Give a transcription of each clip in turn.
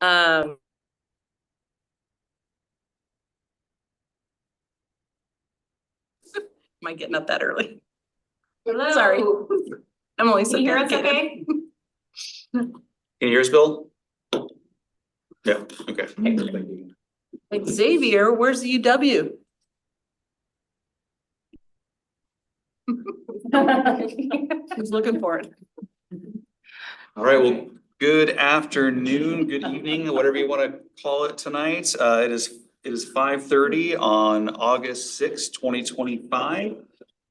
Um, Am I getting up that early? Hello. Sorry. I'm only Can you hear us okay? Can you hear us, Bill? Yeah, okay. Xavier, where's the UW? Who's looking for it? All right, well, good afternoon, good evening, whatever you want to call it tonight. It is 5:30 on August 6th, 2025.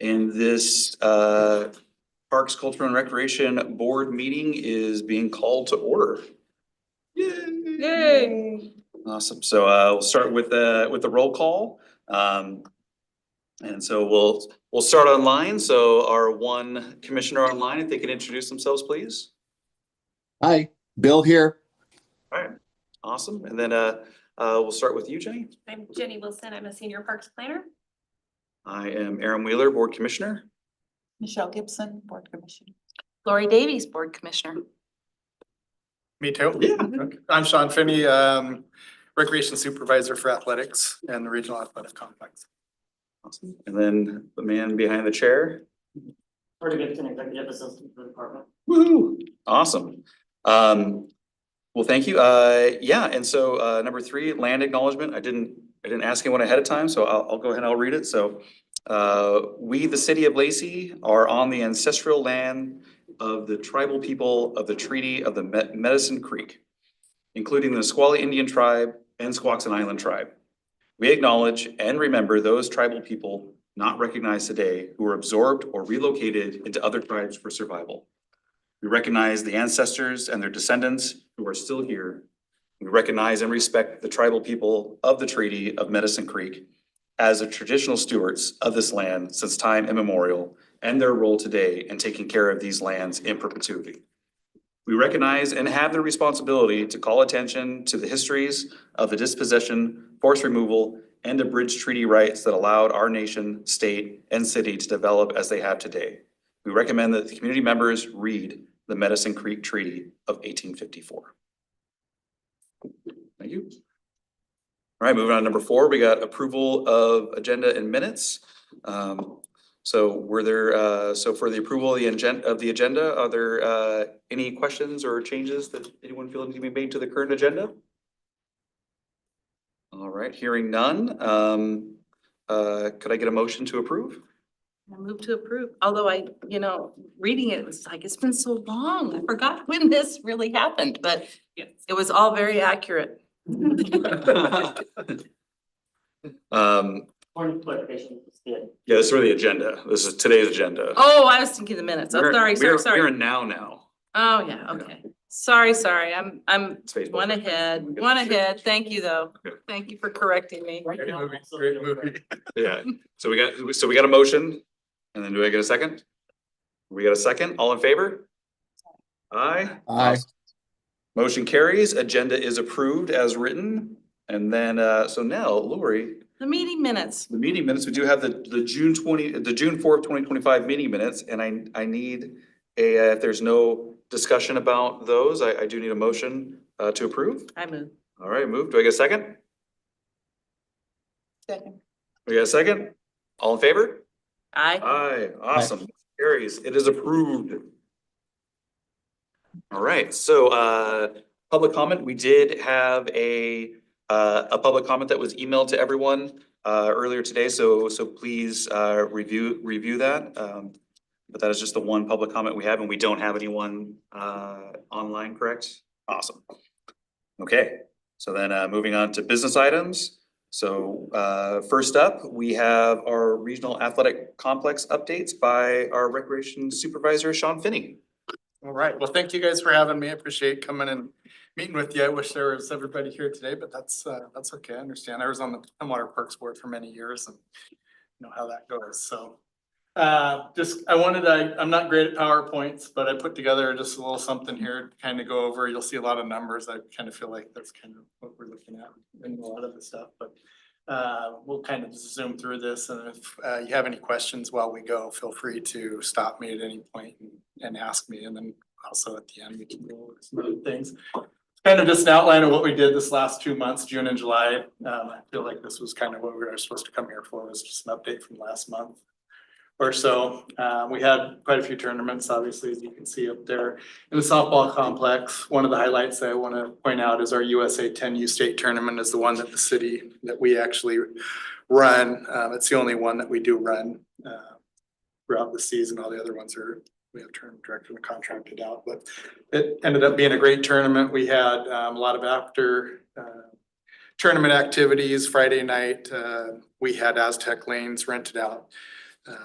And this Parks, Culture and Recreation Board meeting is being called to order. Yay. Awesome. So we'll start with the roll call. And so we'll start online. So our one commissioner online, if they can introduce themselves, please. Hi, Bill here. All right, awesome. And then we'll start with you, Jenny. I'm Jenny Wilson. I'm a senior parks planner. I am Aaron Wheeler, board commissioner. Michelle Gibson, board commissioner. Lori Davies, board commissioner. Me too. Yeah. I'm Sean Finney, recreation supervisor for athletics and the regional athletic complex. Awesome. And then the man behind the chair. Pretty good executive assistant for the department. Woohoo! Awesome. Well, thank you. Yeah, and so number 3, land acknowledgement. I didn't ask anyone ahead of time, so I'll go ahead and I'll read it. So we, the city of Lacey, are on the ancestral land of the tribal people of the Treaty of the Medicine Creek, including the Nisqually Indian tribe and Squaxin Island tribe. We acknowledge and remember those tribal people not recognized today who were absorbed or relocated into other tribes for survival. We recognize the ancestors and their descendants who are still here. We recognize and respect the tribal people of the Treaty of Medicine Creek as the traditional stewards of this land since time immemorial, and their role today in taking care of these lands in perpetuity. We recognize and have the responsibility to call attention to the histories of the dispossession, forced removal, and abridged treaty rights that allowed our nation, state, and city to develop as they have today. We recommend that the community members read the Medicine Creek Treaty of 1854. Thank you. All right, moving on to number 4, we got approval of agenda and minutes. So were there, so for the approval of the agenda, are there any questions or changes that anyone feel need to be made to the current agenda? All right, hearing none. Could I get a motion to approve? I move to approve, although reading it, it's like, it's been so long. I forgot when this really happened, but it was all very accurate. Point of clarification, it's good. Yeah, this is for the agenda. This is today's agenda. Oh, I was thinking the minutes. Oh, sorry. We're in now. Oh, yeah, okay. Sorry. I'm Space one bar. ahead. Thank you, though. Okay. Thank you for correcting me. Great movie, great movie. Yeah, so we got a motion, and then do I get a second? We got a second, all in favor? Aye. Aye. Motion carries, agenda is approved as written, and then, so now, Lori, The meeting minutes. the meeting minutes, we do have the June 4th, 2025 meeting minutes, and I need if there's no discussion about those, I do need a motion to approve. I move. All right, move, do I get a second? Second. We got a second? All in favor? Aye. Aye, awesome, carries, it is approved. All right, so public comment, we did have a public comment that was emailed to everyone earlier today, so please review that. But that is just the one public comment we have, and we don't have anyone online, correct? Awesome. Okay, so then moving on to business items. So first up, we have our regional athletic complex updates by our recreation supervisor, Sean Finney. All right, well, thank you guys for having me. I appreciate coming and meeting with you. I wish there was everybody here today, but that's okay. I understand. I was on the Tumwater Parks Board for many years and know how that goes, so. I'm not great at PowerPoints, but I put together just a little something here to kind of go over. You'll see a lot of numbers. I kind of feel like that's kind of what we're looking at in a lot of the stuff, but we'll kind of zoom through this, and if you have any questions while we go, feel free to stop me at any point and ask me, and then also at the end we can go over some other things. kind of just an outline of what we did this last 2 months, June and July. I feel like this was kind of what we were supposed to come here for, was just an update from last month or so. We had quite a few tournaments, obviously, as you can see up there in the softball complex. One of the highlights I want to point out is our USA 10U state tournament is the one that the city that we actually run. It's the only one that we do run throughout the season. All the other ones are, we have tournament director and contracted out, but it ended up being a great tournament. We had a lot of after tournament activities. Friday night, we had Aztec Lanes rented out.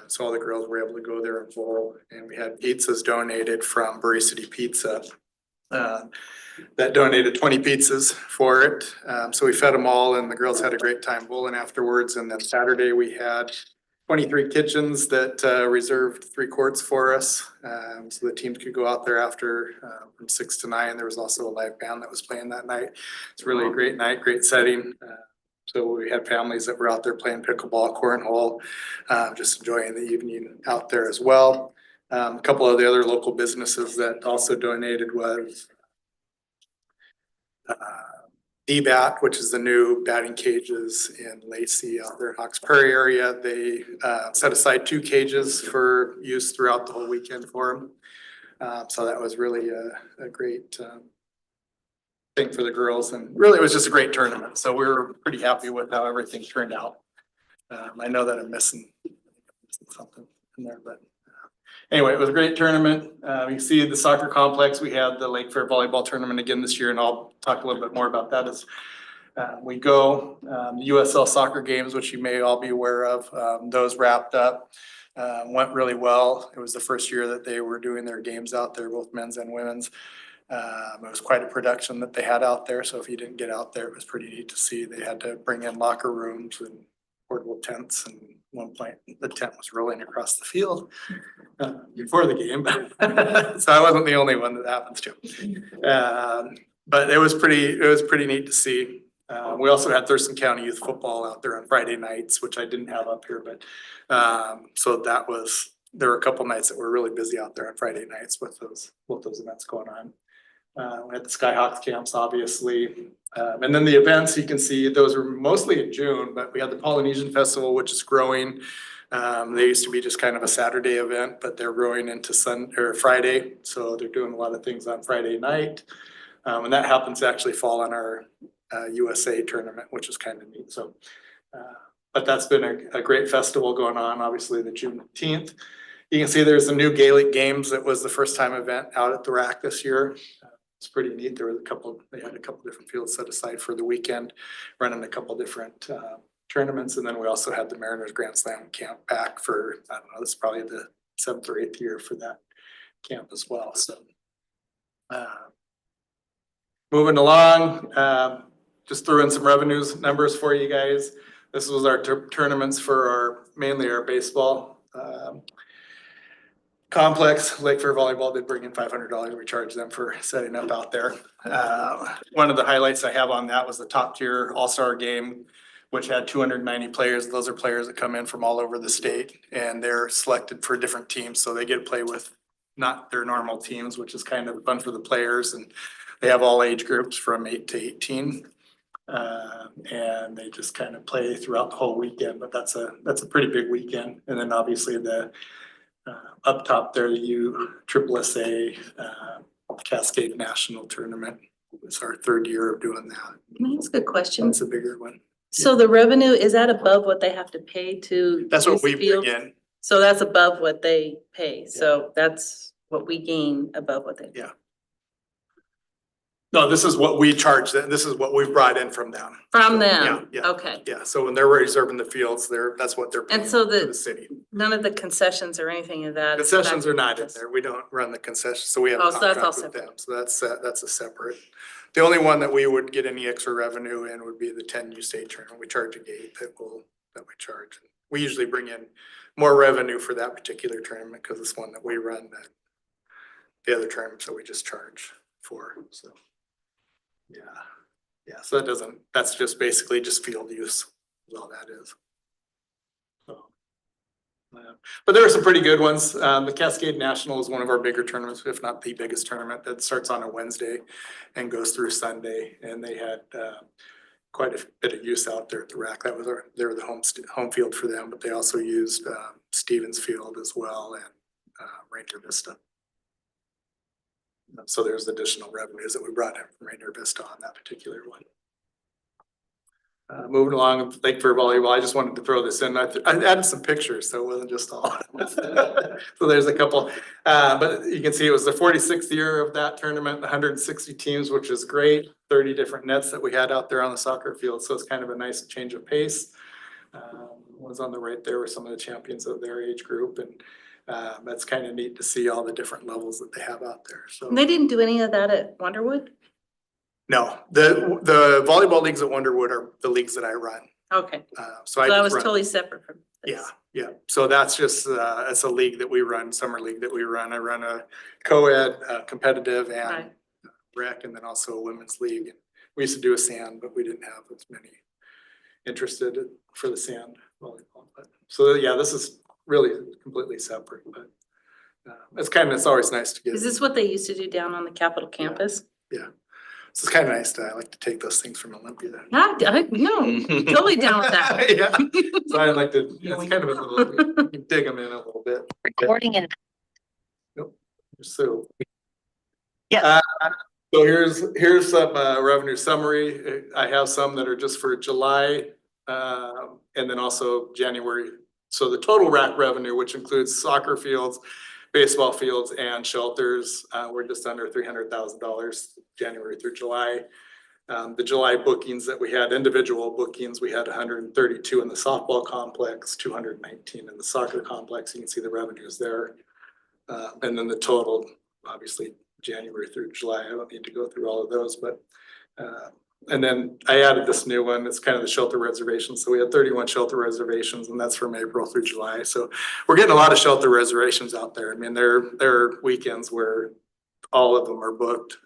So all the girls were able to go there and bowl, and we had pizzas donated from Bury City Pizza. That donated 20 pizzas for it. So we fed them all and the girls had a great time bowling afterwards. And then Saturday we had 23 kitchens that reserved 3 courts for us. So the teams could go out there after from 6 to 9. There was also a live band that was playing that night. It's really a great night, great setting. So we had families that were out there playing pickleball, cornhole, just enjoying the evening out there as well. A couple of the other local businesses that also donated was DBAT, which is the new batting cages in Lacey out there in Hawks Prairie area. They set aside 2 cages for use throughout the whole weekend for them. So that was really a great thing for the girls, and really it was just a great tournament. So we were pretty happy with how everything turned out. I know that I'm missing something in there, but anyway, it was a great tournament. You see the soccer complex. We had the Lake Fair volleyball tournament again this year, and I'll talk a little bit more about that as we go. The USL soccer games, which you may all be aware of, those wrapped up, went really well. It was the first year that they were doing their games out there, both men's and women's. It was quite a production that they had out there. So if you didn't get out there, it was pretty neat to see. They had to bring in locker rooms and portable tents, and one point the tent was rolling across the field before the game. So I wasn't the only one that happens to. But it was pretty neat to see. We also had Thurston County Youth Football out there on Friday nights, which I didn't have up here, but so there were a couple nights that were really busy out there on Friday nights with both those events going on. We had the Skyhawks camps, obviously. And then the events, you can see those were mostly in June, but we had the Polynesian Festival, which is growing. They used to be just kind of a Saturday event, but they're growing into Friday. So they're doing a lot of things on Friday night. And that happens to actually fall on our USA tournament, which is kind of neat. So, but that's been a great festival going on, obviously the Juneteenth. You can see there's a new Gaelic Games that was the first time event out at the RAC this year. It's pretty neat. There were they had a couple different fields set aside for the weekend, running a couple different tournaments. And then we also had the Mariners Grand Slam camp back for, I don't know, this is probably the 7th or 8th year for that camp as well. So moving along, just threw in some revenues numbers for you guys. This was our tournaments for mainly our baseball complex. Lake Fair Volleyball did bring in $500. We charged them for setting up out there. One of the highlights I have on that was the top tier all-star game, which had 290 players. Those are players that come in from all over the state, and they're selected for different teams. So they get to play with not their normal teams, which is kind of fun for the players. And they have all age groups from 8 to 18. And they just kind of play throughout the whole weekend, but that's a pretty big weekend. And then obviously the up top there, the USSSA Cascade National Tournament. It's our 3rd year of doing that. Can I ask a question? That's a bigger one. So the revenue, is that above what they have to pay to? That's use what the we field? bring in. So that's above what they pay. So that's what we gain above what they. Yeah. No, this is what we charge them. This is what we've brought in from them. From them? Yeah, yeah. Okay. Yeah, so when they're reserving the fields, that's what they're paying And so to the city. none of the concessions or anything of that. is Concessions are factored not in this? there. We don't run the concessions, so we have Oh, a so that's all contract with them. So that's a separate. The only one that we would get any extra revenue in would be the 10U state tournament. We charge a gate that we charge. We usually bring in more revenue for that particular tournament because it's one that we run that the other tournaments that we just charge for, so. Yeah, so that's just basically just field use is all that is. So. But there are some pretty good ones. The Cascade National is one of our bigger tournaments, if not the biggest tournament, that starts on a Wednesday and goes through Sunday. And they had quite a bit of use out there at the rack. That was they were the home field for them, but they also used Stevens Field as well and Rainier Vista. So there's additional revenues that we brought in from Rainier Vista on that particular one. Moving along, Lake Fair Volleyball, I just wanted to throw this in. I added some pictures, so it wasn't just all. So there's a couple, but you can see it was the 46th year of that tournament, 160 teams, which is great. 30 different nets that we had out there on the soccer field, so it's kind of a nice change of pace. Was on the right there were some of the champions of their age group, and that's kind of neat to see all the different levels that they have out there. So They didn't do any of that at Wonderwood? no, the volleyball leagues at Wonderwood are the leagues that I run. Okay, So so that just was run- totally separate from this. Yeah. So that's just, it's a league that we run, summer league that we run. I run a co-ed, competitive and Right. rec, and then also a women's league. We used to do a sand, but we didn't have as many interested for the sand volleyball. But so yeah, this is really completely separate, but it's always nice to get. Is this what they used to do down on the Capitol campus? Yeah. So it's kind of nice I like to take those things from Olympia. No, totally down with that. Yeah, so I like to, it's kind of a little, you can dig them in a little bit. Recording in. So. Yeah. So here's some revenue summary. I have some that are just for July, and then also January. So the total rack revenue, which includes soccer fields, baseball fields, and shelters, we're just under $300,000 January through July. The July bookings that we had, individual bookings, we had 132 in the softball complex, 219 in the soccer complex. You can see the revenues there. And then the total, obviously, January through July. I don't need to go through all of those, but and then I added this new one. It's kind of the shelter reservations. So we had 31 shelter reservations, and that's from April through July. So we're getting a lot of shelter reservations out there. I mean, there are weekends where all of them are booked,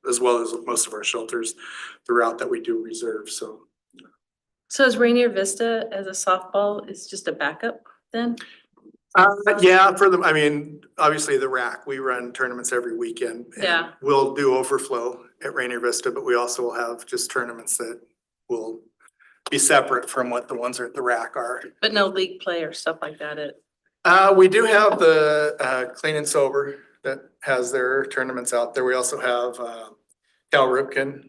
as well as most of our shelters throughout that we do reserve. So So is Rainier Vista as a softball is just a backup then? yeah, for them, I mean, obviously the rack, we run tournaments every weekend. And Yeah. we'll do overflow at Rainier Vista, but we also will have just tournaments that will be separate from what the ones at the rack are. But no league play or stuff like that at, We do have the Clean and Sober that has their tournaments out there. We also have Cal Ripken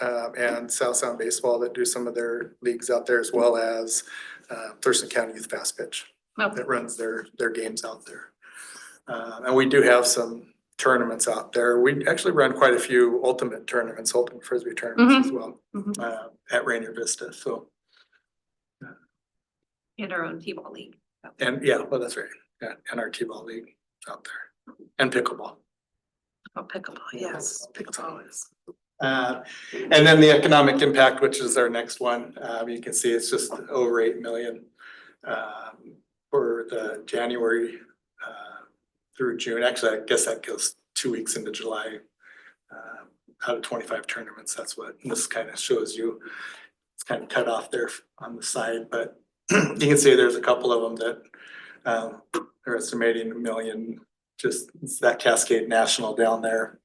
and South Sound Baseball that do some of their leagues out there, as well as Thurston County Youth Fast Pitch that runs their games out there. And we do have some tournaments out there. We actually run quite a few ultimate Frisbee tournaments as well at Rainier Vista. So, And our own T-ball league. and yeah, well, that's right. Yeah, and our T-ball league out there and pickleball. oh, pickleball, yes, pickleball is. And then the economic impact, which is our next one, you can see it's just over 8 million for the January through June. Actually, I guess that goes 2 weeks into July. Out of 25 tournaments, that's what this kind of shows you. It's kind of cut off there on the side, but you can see there's a couple of them that they're estimating 1 million. Just it's that Cascade National down there,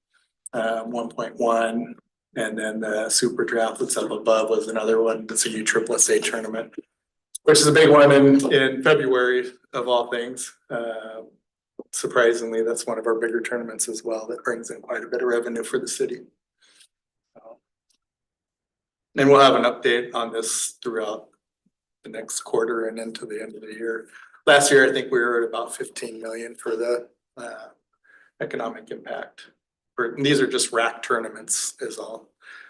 1.1. And then the Super Draft that's up above was another one. That's a USSSA tournament, which is a big one in February of all things. Surprisingly, that's one of our bigger tournaments as well. That brings in quite a bit of revenue for the city. And we'll have an update on this throughout the next quarter and into the end of the year. Last year, I think we were at about 15 million for the economic impact. These are just rack tournaments is all,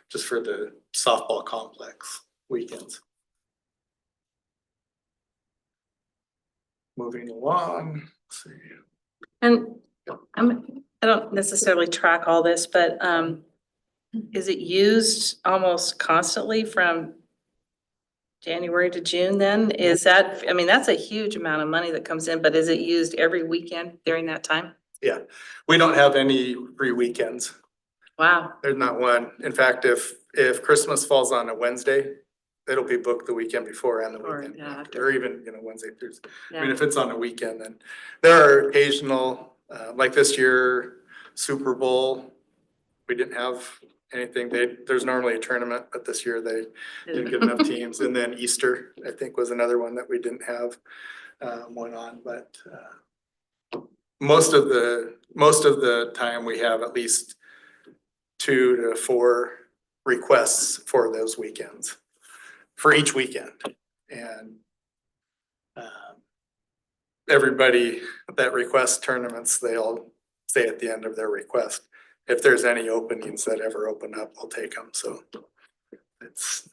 just for the softball complex weekends. Moving along, let's see. And I don't necessarily track all this, but is it used almost constantly from January to June then? Is that, I mean, that's a huge amount of money that comes in, but is it used every weekend during that time? Yeah, we don't have any free weekends. Wow, There's not one. In fact, if Christmas falls on a Wednesday, it'll be booked the weekend before and the Or, weekend yeah, after, or even, Wednesday, Thursday. I mean, Yeah. if it's on a weekend, then there are occasional, like this year, Super Bowl. We didn't have anything. There's normally a tournament, but this year they didn't get enough teams. And then Easter, I think, was another one that we didn't have one on, but most of the time we have at least 2 to 4 requests for those weekends, for each weekend. And everybody that requests tournaments, they all say at the end of their request, if there's any openings that ever open up, we'll take them. So it's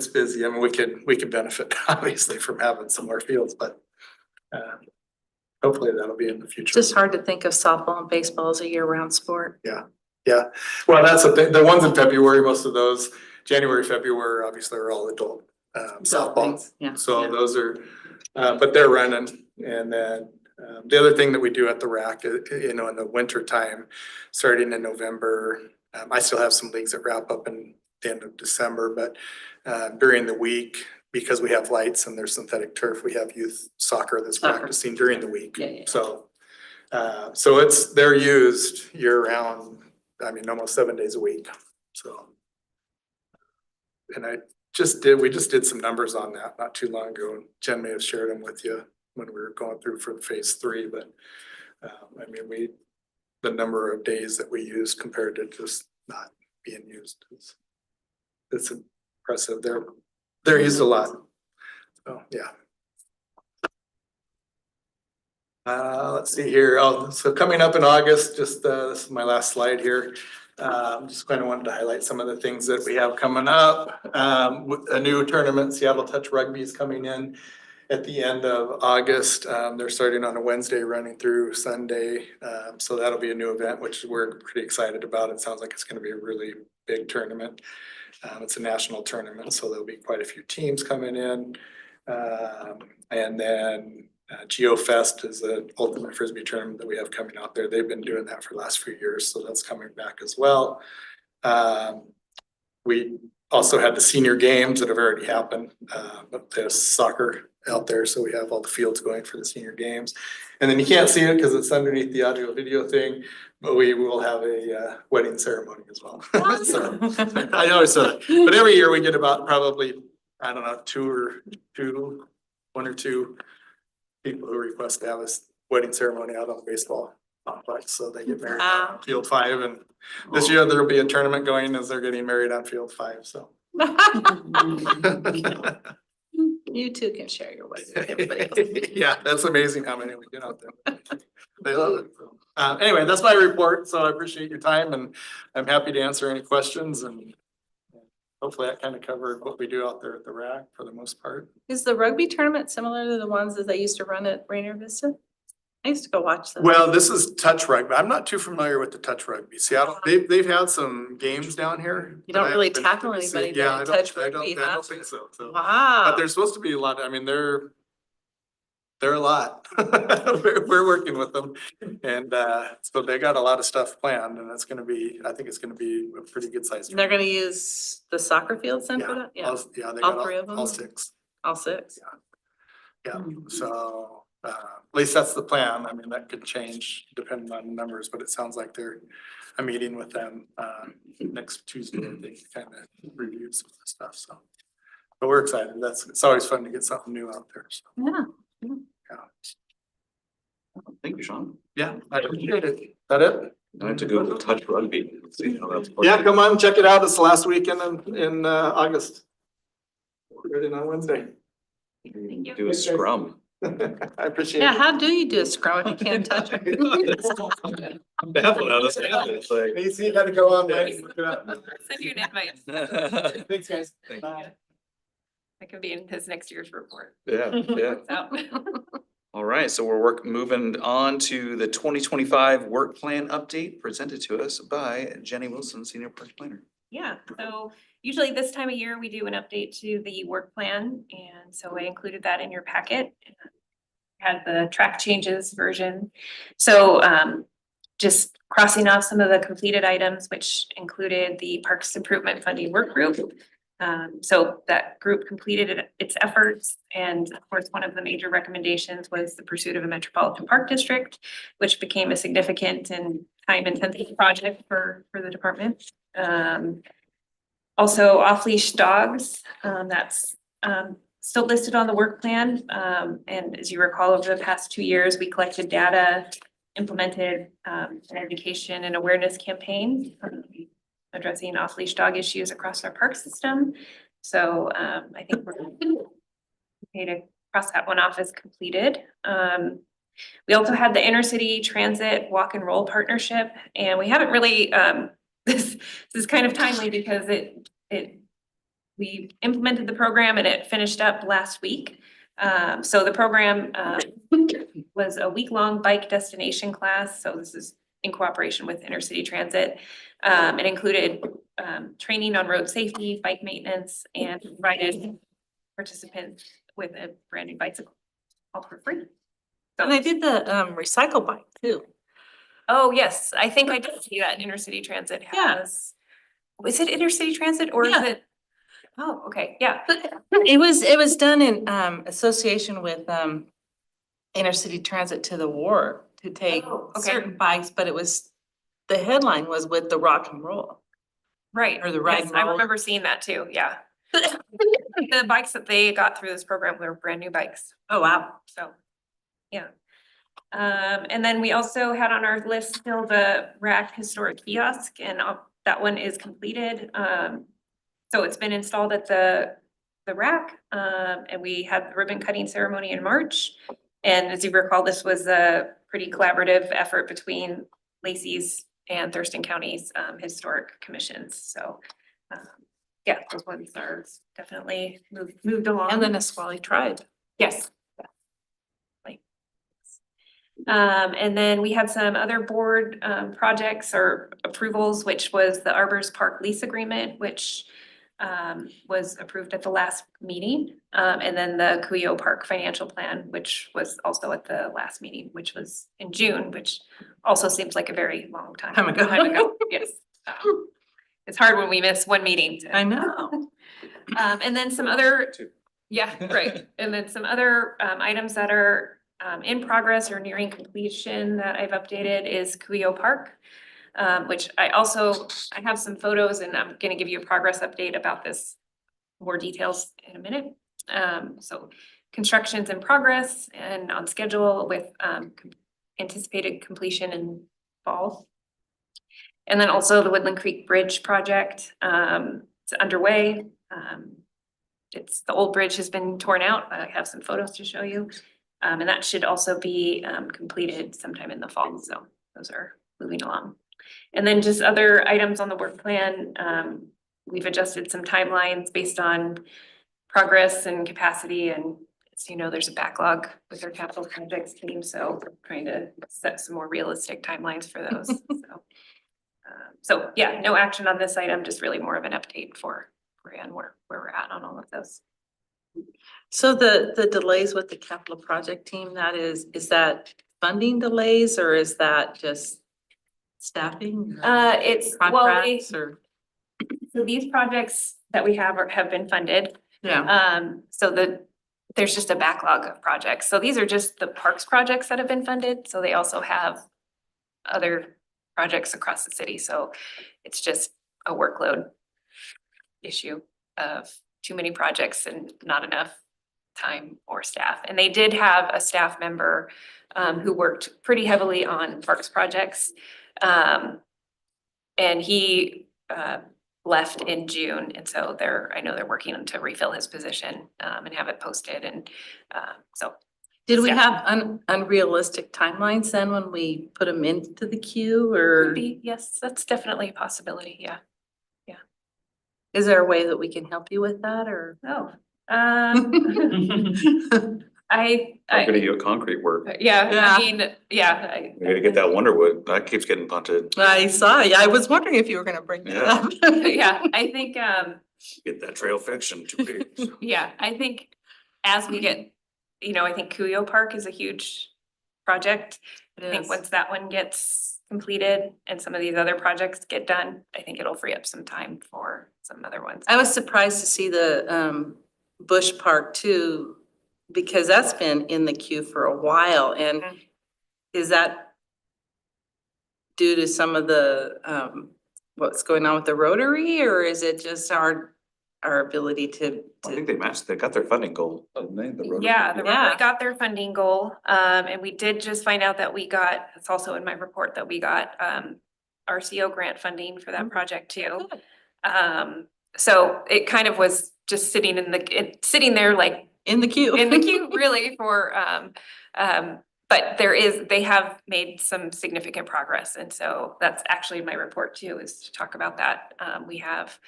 busy. I mean, we could benefit obviously from having some more fields, but hopefully that'll be in the future. It's just hard to think of softball and baseball as a year-round sport. Yeah, well, that's the thing. The ones in February, most of those, January, February, obviously are all adult softball. Yeah. So those are, but they're running. And then the other thing that we do at the RAC, in the winter time, starting in November, I still have some leagues that wrap up in the end of December, but during the week, because we have lights and there's synthetic turf, we have youth soccer that's practicing during the week. Yeah. So they're used year round. I mean, almost 7 days a week. So, and we just did some numbers on that not too long ago. Jen may have shared them with you when we were going through for phase 3, but I mean, the number of days that we use compared to just not being used it's impressive. They're used a lot. So yeah. Let's see here. So coming up in August, just this is my last slide here. Just kind of wanted to highlight some of the things that we have coming up. A new tournament, Seattle Touch Rugby, is coming in at the end of August. They're starting on a Wednesday, running through Sunday. So that'll be a new event, which we're pretty excited about. It sounds like it's going to be a really big tournament. It's a national tournament, so there'll be quite a few teams coming in. And then GeoFest is the ultimate Frisbee tournament that we have coming out there. They've been doing that for the last few years, so that's coming back as well. We also had the senior games that have already happened, but there's soccer out there, so we have all the fields going for the senior games. And then you can't see it because it's underneath the audio video thing, but we will have a wedding ceremony as well. So, I know it's but every year we get about probably, I don't know, one or two people who request to have a wedding ceremony out on the baseball complex, so they get married on field 5, and this year there'll be a tournament going as they're getting married on field 5, so. You too can share your wedding with everybody else. Yeah, that's amazing how many we get out there. They love it. So, anyway, that's my report, so I appreciate your time, and I'm happy to answer any questions, and hopefully that kind of covered what we do out there at the RAC for the most part. Is the rugby tournament similar to the ones that they used to run at Rainier Vista? I used to go watch them. Well, this is touch rugby. I'm not too familiar with the touch rugby. Seattle, they've had some games down here. You don't but I really haven't been tackle to see- anybody Yeah, during touch I rugby, don't huh? think so. But Wow. there's supposed to be a lot. I mean, they're a lot. We're working with them, and so they got a lot of stuff planned, and I think it's gonna be a pretty good size. And they're gonna use the soccer fields then for that? Yeah, They All got 3 of all them? 6. all 6. Yeah, so at least that's the plan. I mean, that could change depending on numbers, but it sounds like I'm meeting with them next Tuesday. They kind of review some of the stuff, so. But we're excited. It's always fun to get something new out there, so. Yeah. Thank you, Sean. Yeah, I appreciate it. Is that it? I have to Google touch rugby. See how that's. Yeah, come on, check it out. It's the last weekend in August. Ready on Wednesday. Thank you. Do a scrum. I appreciate Yeah, it. how do you do a scrum if you can't touch it? I'm baffled how this happened. It's like. AC, you gotta go on, man. Look it up. Send you an invite. Thanks, guys. Thank you. Bye. That could be in his next year's report. Yeah, yeah. So. All right, so we're moving on to the 2025 work plan update presented to us by Jenny Wilson, Senior Parks Planner. Yeah, so usually this time of year, we do an update to the work plan, and so I included that in your packet. Had the track changes version. So just crossing off some of the completed items, which included the Parks Improvement Funding Work Group. So that group completed its efforts, and of course, one of the major recommendations was the pursuit of a metropolitan park district, which became a significant and time-intensive project for the department. Also off-leash dogs, that's still listed on the work plan. And as you recall, over the past 2 years, we collected data, implemented an education and awareness campaign addressing off-leash dog issues across our park system. So I think we're okay to cross that one off as completed. We also had the intercity transit walk and roll partnership, and we haven't really, this is kind of timely because we implemented the program and it finished up last week. So the program was a week-long bike destination class. So this is in cooperation with Intercity Transit. It included training on road safety, bike maintenance, and provided participants with a brand new bicycle, all for free. And they did the recycle bike too. Oh, yes, I think I did see that Intercity Transit Yeah. has. Was it Intercity Transit or is Yeah. it? Oh, okay, yeah. It was done in association with Intercity Transit to the War to take Oh, okay. certain bikes, but the headline was with the rock and roll. Right, Or the rag yes, and I roll. remember seeing that too, yeah. The bikes that they got through this program were brand new bikes, Oh, wow. so, yeah. And then we also had on our list still the RAC historic kiosk, and that one is completed. So it's been installed at the RAC, and we had the ribbon cutting ceremony in March. And as you recall, this was a pretty collaborative effort between Lacey's and Thurston County's historic commissions, so. Yeah, those ones are definitely moved along. And the Nisqually tribe. Yes. And then we had some other board projects or approvals, which was the Arbors Park lease agreement, which was approved at the last meeting. And then the Cuyo Park financial plan, which was also at the last meeting, which was in June, which also seems like a very long Time ago. Yes. It's hard when we miss one meeting. I know. And then some other, yeah, right. And then some other items that are in progress or nearing completion that I've updated is Cuyo Park, which I have some photos and I'm gonna give you a progress update about this, more details in a minute. So construction's in progress and on schedule with anticipated completion in fall. And then also the Woodland Creek Bridge project, it's underway. The old bridge has been torn out. I have some photos to show you. And that should also be completed sometime in the fall. So those are moving along. And then just other items on the work plan. We've adjusted some timelines based on progress and capacity. And as you know, there's a backlog with our capital projects team. So we're trying to set some more realistic timelines for those. So yeah, no action on this item, just really more of an update for Brian where we're at on all of those. So the delays with the capital project team, is that funding delays or is that just staffing? It's, Contracts or? so these projects that we have been funded. Yeah. So there's just a backlog of projects. So these are just the parks projects that have been funded. So they also have other projects across the city. So it's just a workload issue of too many projects and not enough time or staff. And they did have a staff member who worked pretty heavily on parks projects. And he left in June. And so I know they're working to refill his position and have it posted. And so. Did we staff- have unrealistic timelines then when we put them into the queue or Could be, yes, that's definitely a possibility. Yeah. is there a way that we can help you with that or? Oh, I'm I, gonna do concrete work. yeah, Yeah. I mean, yeah. We gotta get that Wonderwood. That keeps getting punted. I saw, yeah, I was wondering if you were gonna bring that Yeah. up. Yeah, I think, Get that trail fiction too big. yeah, I think as we get, I think Cuyo Park is a huge project. I think once that one gets completed and some of these other projects get done, I think it'll free up some time for some other ones. I was surprised to see the Bush Park too, because that's been in the queue for a while, and Mhm. is that due to some of the what's going on with the Rotary, or is it just our ability to I think they matched, they got their funding goal, didn't they? The Rotary? Yeah, the Rotary Yeah. got their funding goal, and we did just find out that we got, it's also in my report that we got, RCO grant funding for that project too. So it kind of was just sitting sitting there like in the queue? in the queue really for, but they have made some significant progress. And so that's actually my report too, is to talk about that. We have,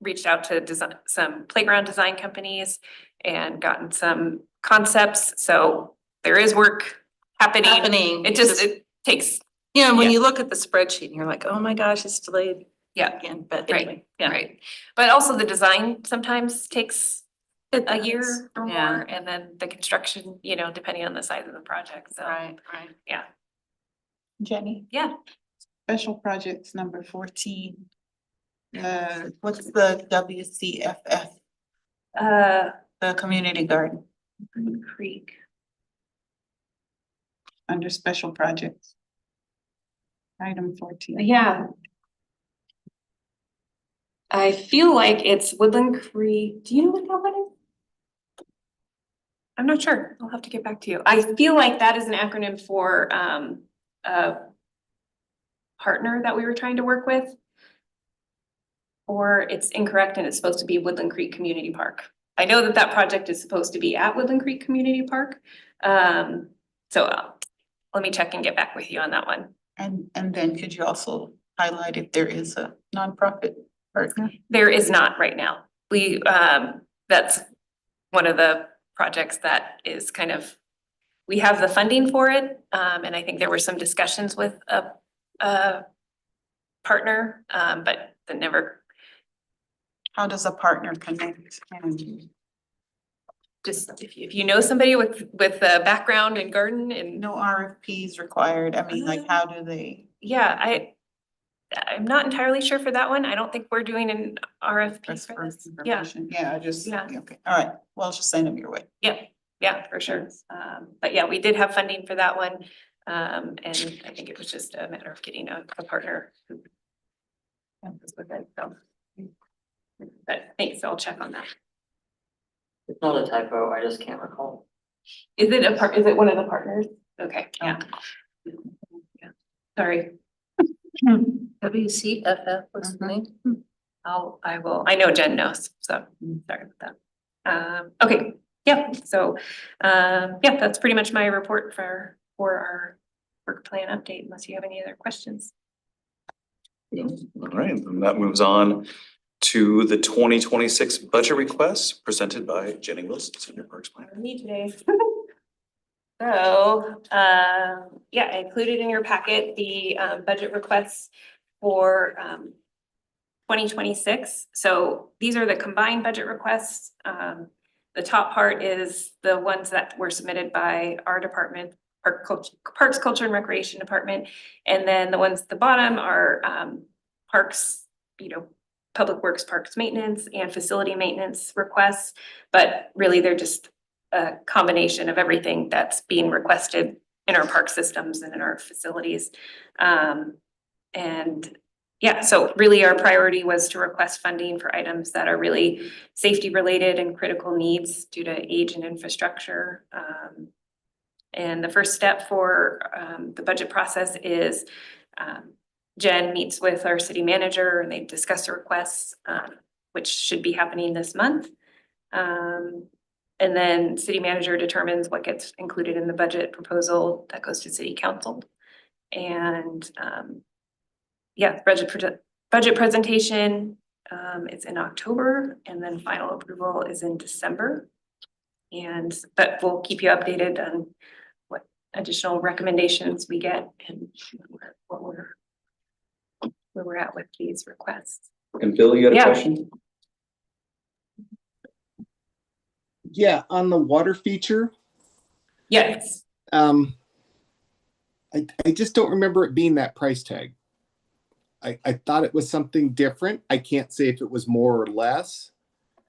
reached out to some playground design companies and gotten some concepts. So there is work happening. It takes, You know, when yeah. you look at the spreadsheet and you're like, oh my gosh, it's delayed yeah, again, but Right, anyway, yeah. right. But also the design sometimes takes It a does. year or Yeah. more, and then the construction, you know, depending on the size of the project, so. Right. Yeah, Jenny, yeah. special projects number 14. What's the WCFF, the community garden Green Creek. under special projects? Item 14. Yeah. I feel like it's Woodland Creek. Do you know what that one is? I'm not sure. I'll have to get back to you. I feel like that is an acronym for a partner that we were trying to work with. Or it's incorrect and it's supposed to be Woodland Creek Community Park. I know that that project is supposed to be at Woodland Creek Community Park. So let me check and get back with you on that one. And then could you also highlight if there is a nonprofit partner? There is not right now. That's one of the projects that is kind of, we have the funding for it. And I think there were some discussions with a partner, but that never, How does a partner connect? And just if you know somebody with a background in garden and, no RFPs required. I mean, like, how do they? yeah, I'm not entirely sure for that one. I don't think we're doing an RFP That's for first this. Yeah, information. Yeah, I just, Yeah. okay, all right. Well, just send them your way. yeah, for sure. But yeah, we did have funding for that one. And I think it was just a matter of getting a partner who was with it, so. But thanks, I'll check on that. It's not a typo, I just can't recall. Is it one of the partners? Okay, yeah. Yeah. Sorry. WCFF was the name. I know Jen knows, so sorry about that. Okay, yeah, so, yeah, that's pretty much my report for our work plan update, unless you have any other questions. All right, and that moves on to the 2026 budget request presented by Jenny Wilson, Senior Parks Planner. Me today. So, yeah, I included in your packet the budget requests for 2026. So these are the combined budget requests. The top part is the ones that were submitted by our department, Parks, Culture and Recreation Department. And then the ones at the bottom are parks, Public Works, Parks Maintenance and Facility Maintenance requests. But really, they're just a combination of everything that's being requested in our park systems and in our facilities. And yeah, so really our priority was to request funding for items that are really safety related and critical needs due to age and infrastructure. And the first step for the budget process is Jen meets with our city manager and they discuss the requests, which should be happening this month. And then city manager determines what gets included in the budget proposal that goes to city council. And yeah, budget presentation is in October and then final approval is in December. But we'll keep you updated on what additional recommendations we get and where we're at with these requests. And Bill, you had a Yeah. question? Yeah, on the water feature, Yes. um, I just don't remember it being that price tag. I thought it was something different. I can't say if it was more or less.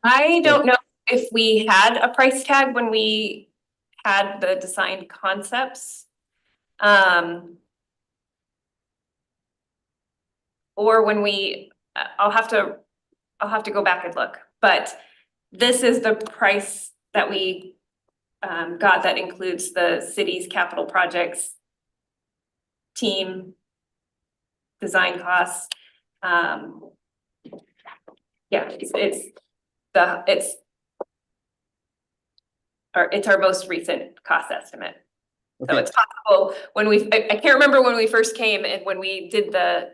I don't know if we had a price tag when we had the design concepts. Or when we, I'll have to go back and look, but this is the price that we got that includes the city's capital projects team design costs. Yeah, it's our most recent cost estimate. So Okay. it's possible when I can't remember when we first came and when we did the,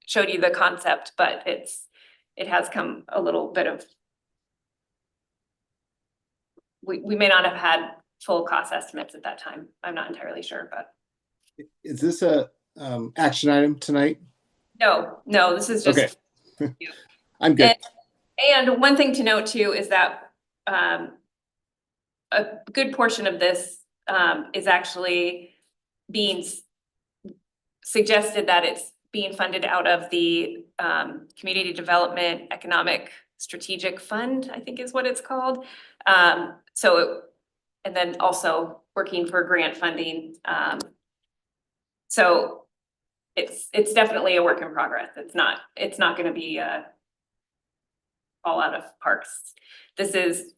showed you the concept, but it has come a little bit of. We may not have had full cost estimates at that time. I'm not entirely sure, but Is this a action item tonight? no, this is just. Okay. I'm good. And one thing to note too is that a good portion of this is actually being suggested that it's being funded out of the Community Development Economic Strategic Fund, I think is what it's called. And then also working for grant funding. So it's definitely a work in progress. It's not gonna be all out of parks. This is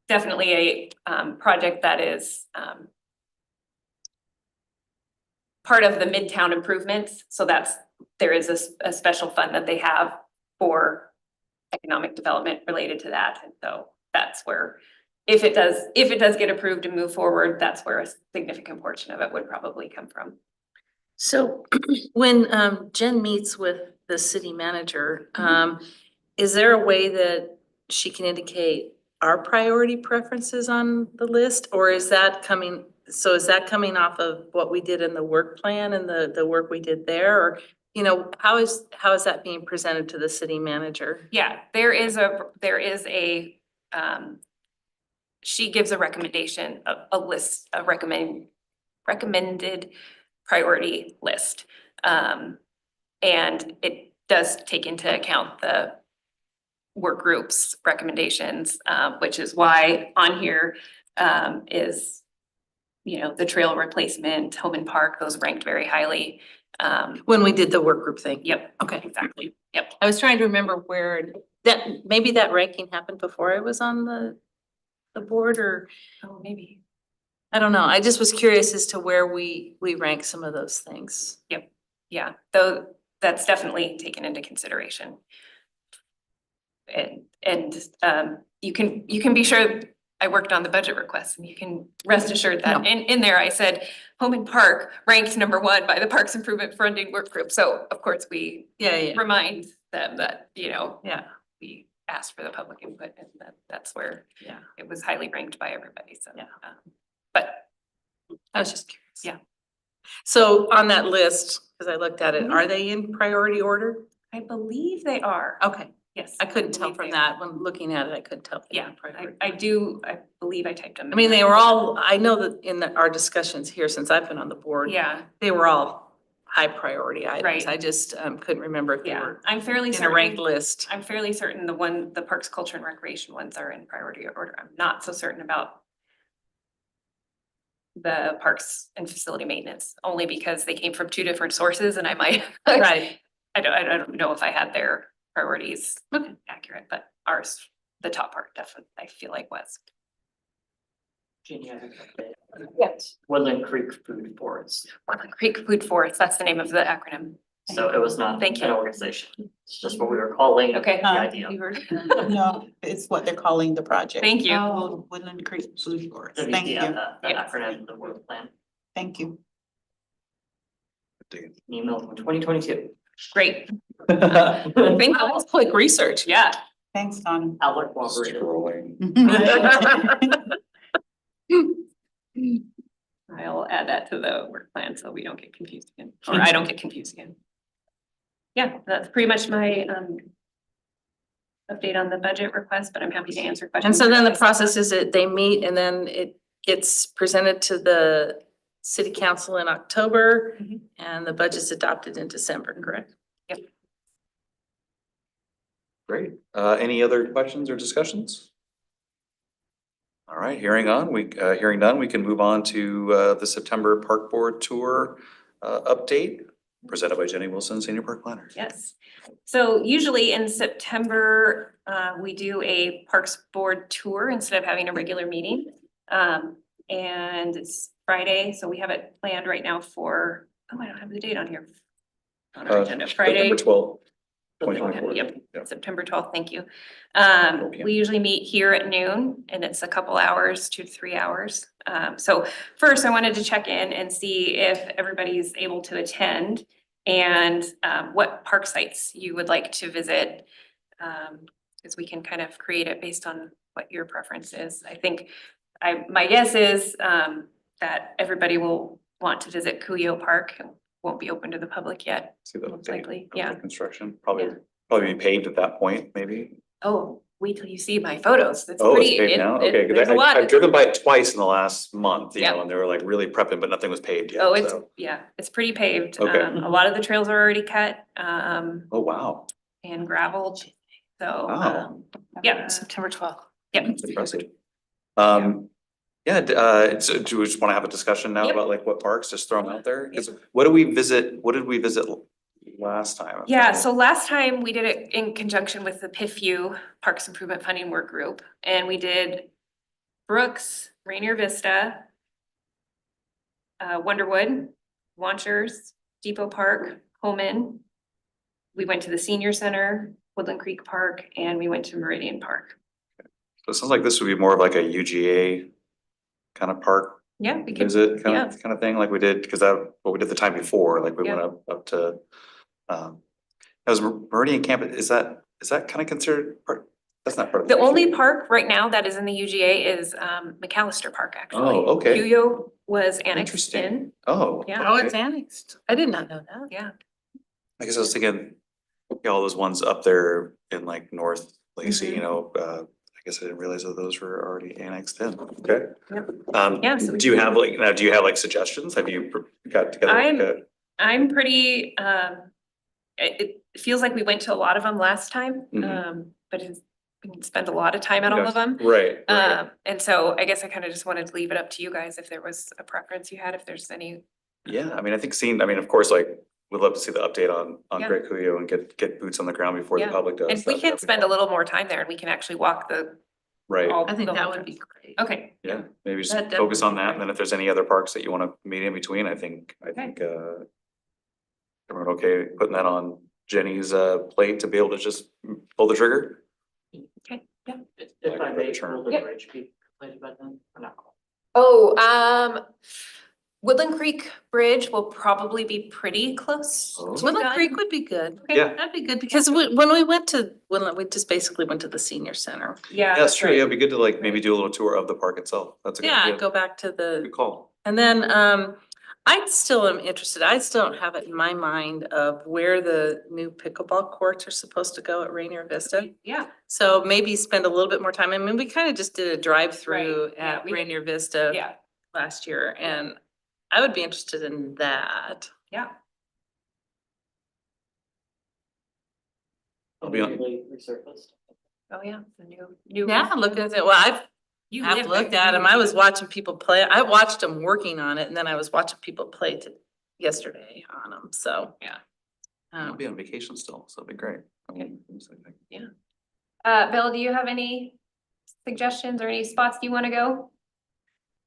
definitely a project that is part of the Midtown improvements. So there is a special fund that they have for economic development related to that. And so that's where, if it does get approved and move forward, that's where a significant portion of it would probably come from. So when Jen meets with the city manager, is there a way that she can indicate our priority preferences on the list? Or is that coming off of what we did in the work plan and the work we did there? Or, how is that being presented to the city manager? Yeah, she gives a recommendation, a list, a recommended priority list. And it does take into account the work group's recommendations, which is why on here is, the trail replacement, home and park, those ranked very highly. When we did the work group thing? Yep, Okay. exactly. Yep. I was trying to remember where maybe that ranking happened before I was on the board, or Oh, maybe. I don't know. I just was curious as to where we rank some of those things. Yeah, though that's definitely taken into consideration. And you can be sure I worked on the budget requests, and you can rest assured that No. in there I said home and park ranked #1 by the Parks Improvement Funding Work Group. So of course we Yeah. remind them that, Yeah. we asked for the public input, and that's where Yeah. it was highly ranked by everybody. So, Yeah. But I was just curious. Yeah. So on that list, because I looked at it, Mhm. are they in priority order? I believe they are. Okay, Yes. I couldn't tell believe from they are. that. When looking at it, I couldn't tell. if they were Yeah, in priority. I believe I typed them. I mean, they were all, I know that in our discussions here since I've been on the board. Yeah, They were all high priority items. Right. I just couldn't remember if they yeah. were I'm fairly in a ranked certain, list. I'm fairly certain the Parks, Culture and Recreation ones are in priority order. I'm not so certain about the parks and facility maintenance, only because they came from two different sources and I might. Right. I don't know if I had their priorities Okay. accurate, but ours, the top part definitely, I feel like was. Jeannie, I have an update. Yes. Woodland Creek Food Forest. Woodland Creek Food Forest, that's the name of the acronym. So it was not Thank you. an organization. It's just what we were calling Okay. the idea. You heard? No, it's what they're calling the project. Thank you. Oh, Woodland Creek Food Forest. Thank you, The Yes. acronym, the work plan, thank you. email from 2022. Great. Thank you. That's quick research. Yeah. Thanks, Donna. Outlook cooperated. I'll add that to the work plan so we don't get confused again, or I don't get confused again. Yeah, that's pretty much my update on the budget request, but I'm happy to answer questions. And so then the process is that they meet and then it gets presented to the city council in October Mhm. and the budget's adopted in December, correct? Great. Any other questions or discussions? All right, hearing none, we can move on to the September Park Board Tour update presented by Jenny Wilson, Senior Park Planner. Yes. So usually in September, we do a Parks Board tour instead of having a regular meeting. And it's Friday, so we have it planned right now for, oh, I don't have the date on here. On our agenda, Friday. September 12th, 2024. Yep, Yep. September twelfth, thank you. 12 p.m. We usually meet here at noon and it's a couple hours, 2 to 3 hours. So first I wanted to check in and see if everybody's able to attend and what park sites you would like to visit. Because we can kind of create it based on what your preference is. I think my guess is that everybody will want to visit Cuyo Park. It won't be open to the public yet. See the Most update likely, of the yeah. construction, probably Yeah. be paved at that point, maybe. Oh, wait till you see my photos. It's Oh, it's pretty, paved now? Okay, 'cause there's a lot. I've driven by it twice in the last month, you Yeah. know, and they were like really prepping, but nothing was paved yet, Oh, it's, so. yeah, it's pretty paved. Okay. A lot of the trails are already cut, Oh, wow. and gravelled. So, Wow. yeah, September 12th. yeah. That's impressive. So do we just wanna have a discussion now Yep. about like what parks, just throw them out there? 'Cause what did we visit last time? Yeah, so last time we did it in conjunction with the PIFU Parks Improvement Funding Work Group, and we did Brooks, Rainier Vista, Wonderwood, Launchers, Depot Park, Holman. We went to the Senior Center, Woodland Creek Park, and we went to Meridian Park. So it sounds like this would be more of like a UGA kind of park Yeah, we could, visit kind of thing, like we did, because what we did the time before, like we Yeah. went up to that was Meridian Camp, is that kind of considered part? That's not part of the only UGA. park right now that is in the UGA is McAllister Park, actually. Oh, okay. Cuyo was annexed Interesting. in, Oh. Yeah. Oh, okay. it's annexed. I did not know that. yeah. I guess I was thinking, yeah, all those ones up there in like North Lacey, Mm-hmm. you know, I guess I didn't realize that those were already annexed in, okay? Yep. Do Yeah, so we you can- have like suggestions? Have you got together? like I'm pretty, it feels like we went to a lot of them last time, Mhm. but we didn't spend a lot of time at all of them. Right, And so I guess I kind of just wanted to leave it up to you guys if there was a preference you had, if there's any. yeah, I mean, I think of course, like, we'd love to see the update on Yeah. Great Cuyo and get boots on the ground before the Yeah. public does. And we That'd can be spend a fun. little more time there and we can actually walk Right, all. I think the that whole would time. be great. Okay, yeah, maybe just That focus on definitely- that, and then if there's any other parks that you wanna meet in between, I think, everyone okay putting that on Jenny's plate to be able to just pull the trigger? okay, yeah. If I may, Turn. will the Yep. bridge be completed by then or not? Oh, Woodland Creek Bridge will probably be pretty close. Oh. to Woodland done. Creek would be good. Okay. Yeah. That'd be good because when we went to Woodland, we just basically went to the senior center. Yeah, That's true, right. yeah, it'd be good to like maybe do a little tour of the park itself, that's a good Yeah, idea. go back to the, Good call. and then I still am interested. I still don't have it in my mind of where the new pickleball courts are supposed to go at Rainier Vista. Yeah, So maybe spend a little bit more time. I mean, we kind of just did a drive-through Right, yeah, at we did. Rainier Vista yeah, last year, and I would be interested in that. yeah. I'll be on- Immediately resurfaced. Oh, yeah, the new. Yeah, look at it. Well, I've You I've live looked there. at them. I was watching people play. I watched them working on it, and then I was watching people play yesterday on them, so. Yeah. I'll be on vacation still, so it'd be great. Okay. Bill, do you have any suggestions or any spots you wanna go?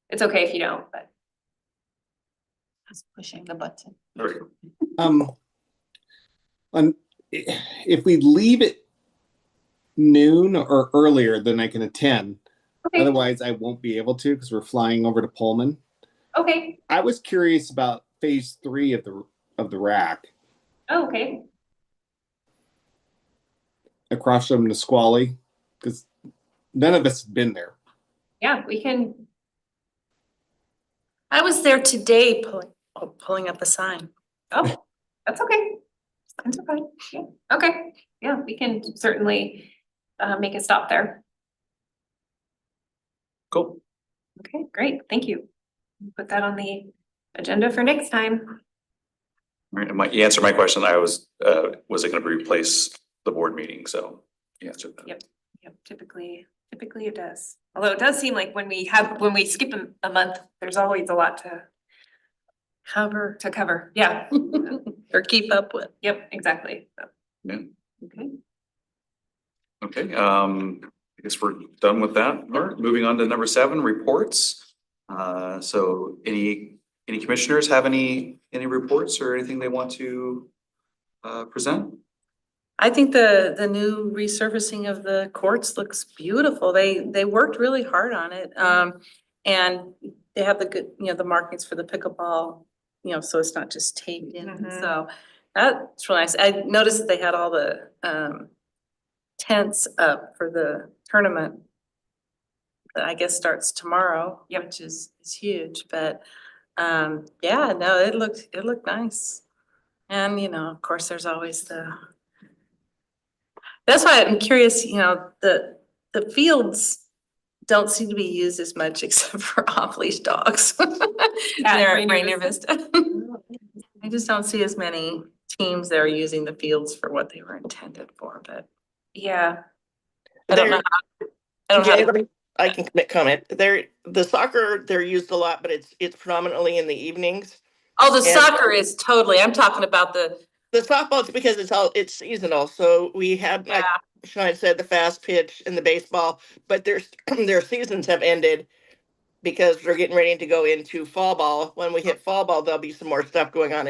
It's okay if you don't, but. Just pushing the button. If we leave it noon or earlier, then I can attend. Okay, Otherwise, I won't be able to because we're flying over to Pullman. okay, I was curious about phase 3 of the rack oh, okay, across from Nisqually, because none of us have been there. yeah, we can, I was there today pulling up a sign. oh, that's okay. That's okay, yeah, okay, yeah, we can certainly make a stop there. Cool. Okay, great, thank you. Put that on the agenda for next time. Right, and you answered my question. I was it gonna replace the board meeting? So you answered that. Yep. Yep, typically it does. Although it does seem like when we skip a month, there's always a lot to cover. Yeah. Or keep up with. Yep, exactly. So, Yeah. okay. Okay, I guess we're done with that. All right, moving on to number 7, reports. So any commissioners have any reports or anything they want to present? I think the new resurfacing of the courts looks beautiful. They worked really hard on it. And they have the good, the markings for the pickleball, so it's not just taped in. Mhm. So that's really nice. I noticed that they had all the tents up for the tournament that I guess starts tomorrow, which is huge, but yeah, no, it looked nice. And of course, there's always that's why I'm curious, the fields don't seem to be used as much except for off-leash dogs. There at Rainier Rainier Vista. I just don't see as many teams that are using the fields for what they were intended for, but Yeah. I don't know. I don't Jay, have, I can comment. The soccer, they're used a lot, but it's predominantly in the evenings. oh, the and- soccer is totally, I'm talking about the, The softball's because it's seasonal, so we have, like yeah, Sean said, the fast pitch and the baseball, but their seasons have ended because they're getting ready to go into fall ball. When we hit fall ball, there'll be some more stuff going on.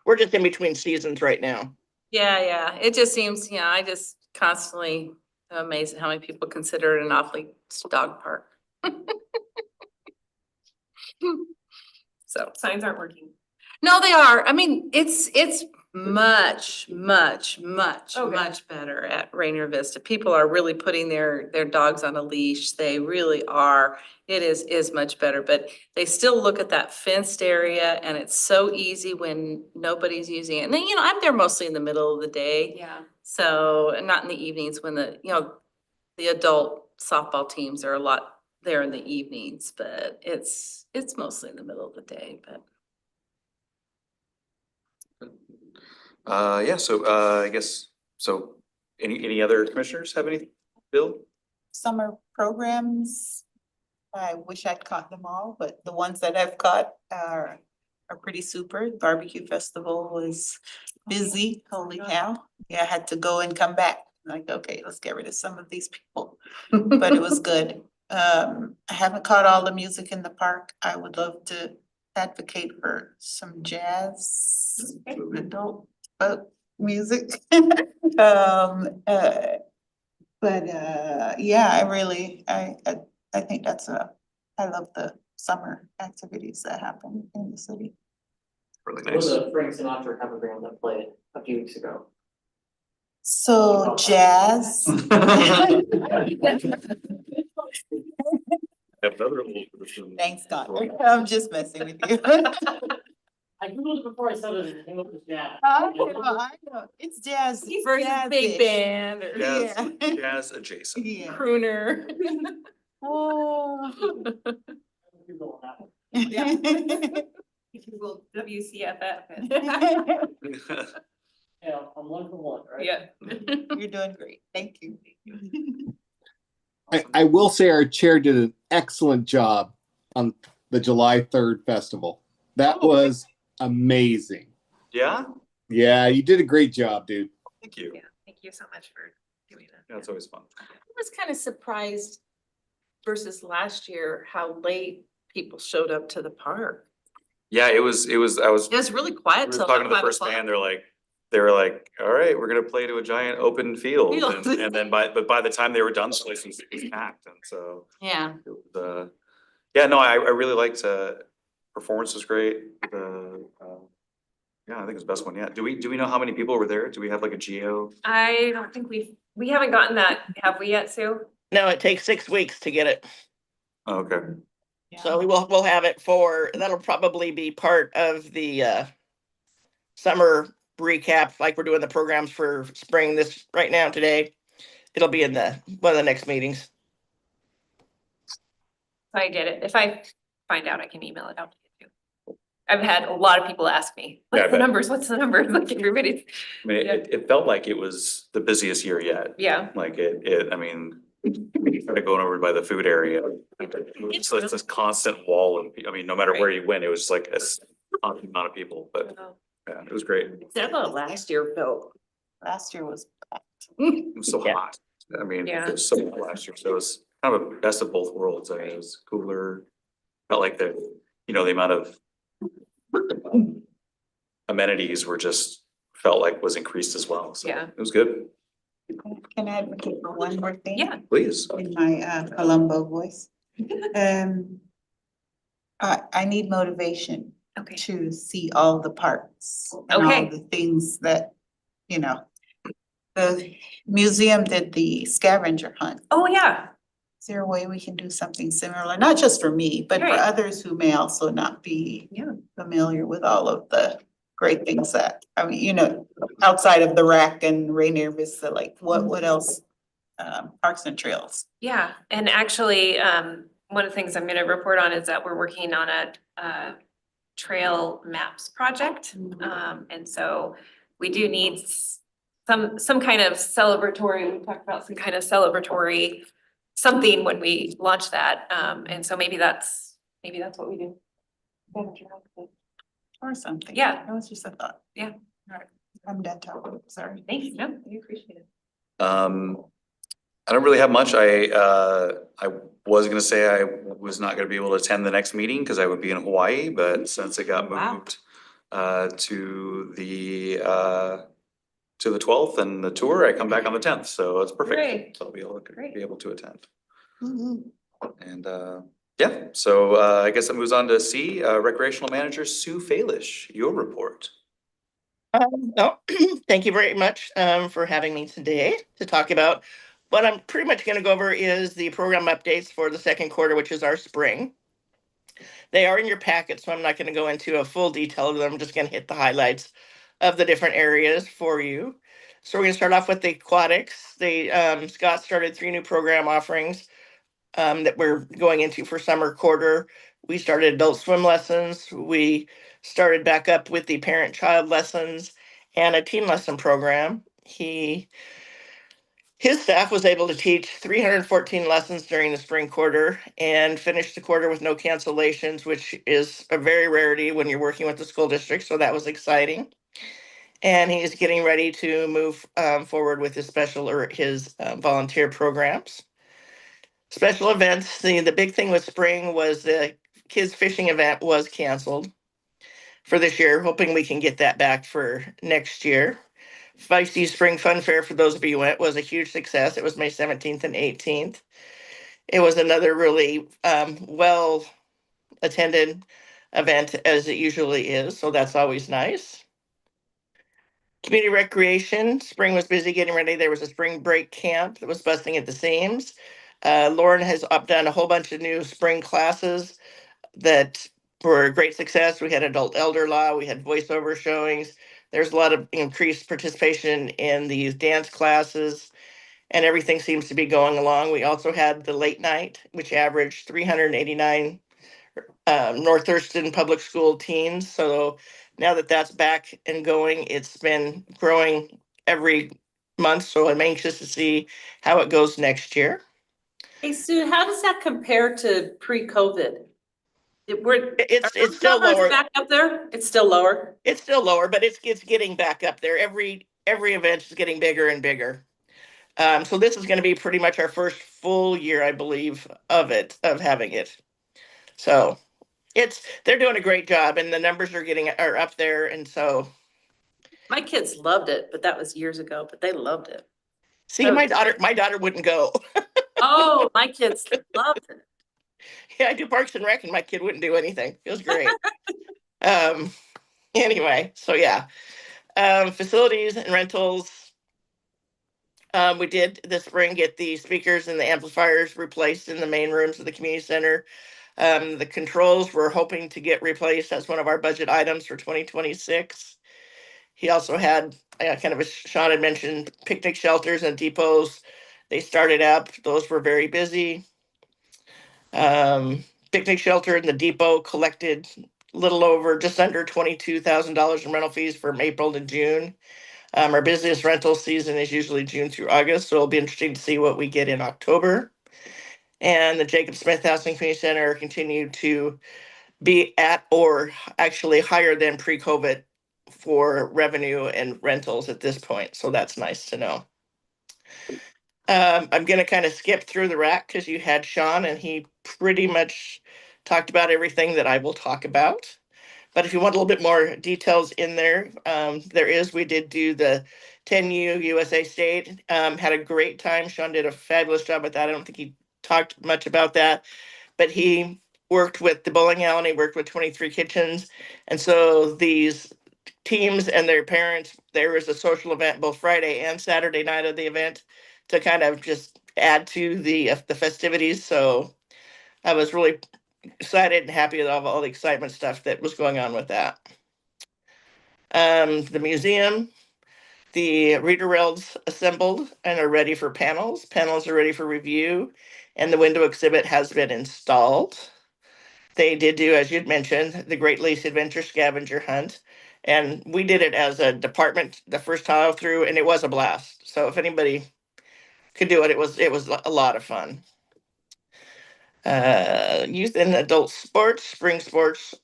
We're just in between seasons right now. yeah. It just seems, I just constantly am amazed at how many people consider it an off-leash dog park. So. Signs aren't working. No, they are. I mean, it's much Okay. better at Rainier Vista. People are really putting their dogs on a leash. They really are. It is much better, but they still look at that fenced area and it's so easy when nobody's using it. And then, I'm there mostly in the middle of the day. Yeah. So, and not in the evenings when the adult softball teams are a lot there in the evenings, but it's mostly in the middle of the day, but. Yeah, so I guess, so any other commissioners have anything? Bill? Summer programs, I wish I'd caught them all, but the ones that I've caught are pretty super. Barbecue festival was busy, holy cow. Yeah, I had to go and come back, like, okay, let's get rid of some of these people, but it was good. I haven't caught all the music in the park. I would love to advocate for some jazz, adult music. Yeah, I think I love the summer activities that happen in the city. Really There was nice. a Frank Sinatra cover band that played a few weeks ago. So jazz. Thanks, Connor. I'm just messing with you. I googled it before I said it, and it came up as jazz. I know. It's jazz. Versus big jazz-ish. band or Jazz, Yeah. jazz adjacent. Yeah. crooner. Oh. Google that. Google WCFF. Yeah, I'm 1 for 1, right? Yeah. You're doing great. Thank you. I will say our chair did an excellent job on the July 3rd festival. That Oh. was amazing. Yeah, Yeah, you did a great job, dude. thank you. Yeah, thank you so much for doing that. Yeah, it's always fun. I was kind of surprised versus last year, how late people showed up to the park. Yeah, I was, It was really we quiet were till talking to about the 5 first o'clock. band, they were like, all right, we're gonna play to a giant open field. Field. And then by the time they were done, the place was packed, and so. Yeah, It was, yeah, no, I really liked, performance was great, yeah, I think it was the best one yet. Do we know how many people were there? Do we have like a geo? I don't think we haven't gotten that, have we yet, Sue? No, it takes 6 weeks to get it. Oh, okay, So we'll have it that'll probably be part of the summer recap, like we're doing the programs for spring this right now today. It'll be in one of the next meetings. I get it. If I find out, I can email it out to you too. I've had a lot of people ask me, Yeah, I what's the bet. numbers? What's the numbers? Like everybody's, I mean, Yeah. it felt like it was the busiest year yet. yeah. Like I mean, kind of going over by the food area. It's like this constant wall of, I mean, no matter where you went, it was just like a constant amount of people, but yeah, it was great. That about last year, Phil. Last year was packed. It was so Yeah. hot. I mean, Yeah. it was so hot last year, so it was kind of a best of both worlds. I mean, it was cooler. Felt like the amount of amenities were just, felt like was increased as well. So Yeah. it was good. Can I advocate for one more thing? Yeah. Please. In my Columbo voice. I need motivation Okay. to see all the parts and Okay. all the things that, you know. The museum did the scavenger hunt. Oh, yeah. Is there a way we can do something similar? Not just for me, but for Right. others who may also not be Yeah. familiar with all of the great things that, I mean, outside of the rack and Rainier Vista, like what else? Parks and trails. Yeah, and actually, one of the things I'm gonna report on is that we're working on a trail maps project. And so we do need some kind of celebratory, we talked about some kind of celebratory something when we launch that. And so maybe that's what we do. Or something. Yeah. That was just a thought. Yeah. All right, I'm done talking, sorry. Thanks, no, we appreciate it. I don't really have much. I was gonna say I was not gonna be able to attend the next meeting because I would be in Hawaii, but since it got Wow. moved to the 12th and the tour, I come back on the 10th, so it's perfect. Great. So I'll Great. be able to attend. Mhm. And yeah, so I guess that moves on to C, recreational manager Sue Falish, your report. No, thank you very much for having me today to talk about. What I'm pretty much going to go over is the program updates for the second quarter, which is our spring. They are in your packet, so I'm not going to go into a full detail of them. I'm just going to hit the highlights of the different areas for you. So we're going to start off with the aquatics. Scott started 3 new program offerings that we're going into for summer quarter. We started adult swim lessons. We started back up with the parent-child lessons and a teen lesson program. His staff was able to teach 314 lessons during the spring quarter and finish the quarter with no cancellations, which is a very rarity when you're working with the school district. So that was exciting. And he's getting ready to move forward with his his volunteer programs. Special events. The big thing with spring was the kids fishing event was canceled for this year, hoping we can get that back for next year. Feisty Spring Fun Fair, for those of you who went, was a huge success. It was May 17th and 18th. It was another really well attended event, as it usually is, so that's always nice. Community recreation, spring was busy getting ready. There was a spring break camp that was busting at the seams. Lauren has done a whole bunch of new spring classes that were a great success. We had adult elder law, we had voiceover showings. There's a lot of increased participation in the youth dance classes, and everything seems to be going along. We also had the late night, which averaged 389 North Thurston Public School teens. So now that that's back and going, it's been growing every month. So I'm anxious to see how it goes next year. Hey, Sue, how does that compare to pre-COVID? It's still numbers lower. back up there? It's still lower? It's still lower, but it's getting back up there. Every event is getting bigger and bigger. So this is going to be pretty much our first full year, I believe, of having it. So they're doing a great job, and the numbers are up there, and so. My kids loved it, but that was years ago, but they loved it. See, my daughter wouldn't go. Oh, my kids loved it. Yeah, I do Parks and Rec, and my kid wouldn't do anything. It was great. Anyway, so yeah, facilities and rentals. We did this spring get the speakers and the amplifiers replaced in the main rooms of the community center. The controls we're hoping to get replaced as one of our budget items for 2026. He also had kind of, as Sean had mentioned, picnic shelters and depots. They started up. Those were very busy. Picnic shelter and the depot collected little over, just under $22,000 in rental fees from April to June. Our busiest rental season is usually June through August, so it'll be interesting to see what we get in October. And the Jacob Smith Housing Community Center continued to be at or actually higher than pre-COVID for revenue and rentals at this point, so that's nice to know. I'm gonna kind of skip through the rack because you had Sean and he pretty much talked about everything that I will talk about. But if you want a little bit more details in there, we did do the 10U USA State, had a great time. Sean did a fabulous job with that. I don't think he talked much about that, but he worked with the bowling alley, he worked with 23 Kitchens. And so these teams and their parents, there was a social event both Friday and Saturday night of the event to kind of just add to the festivities. So I was really excited and happy with all the excitement stuff that was going on with that. The museum, the reader rails assembled and are ready for panels. Panels are ready for review, and the window exhibit has been installed. They did do, as you'd mentioned, the Great Lakes Adventure Scavenger Hunt. And we did it as a department the first time through, and it was a blast. So if anybody could do it, it was a lot of fun. Youth and adult sports, spring sports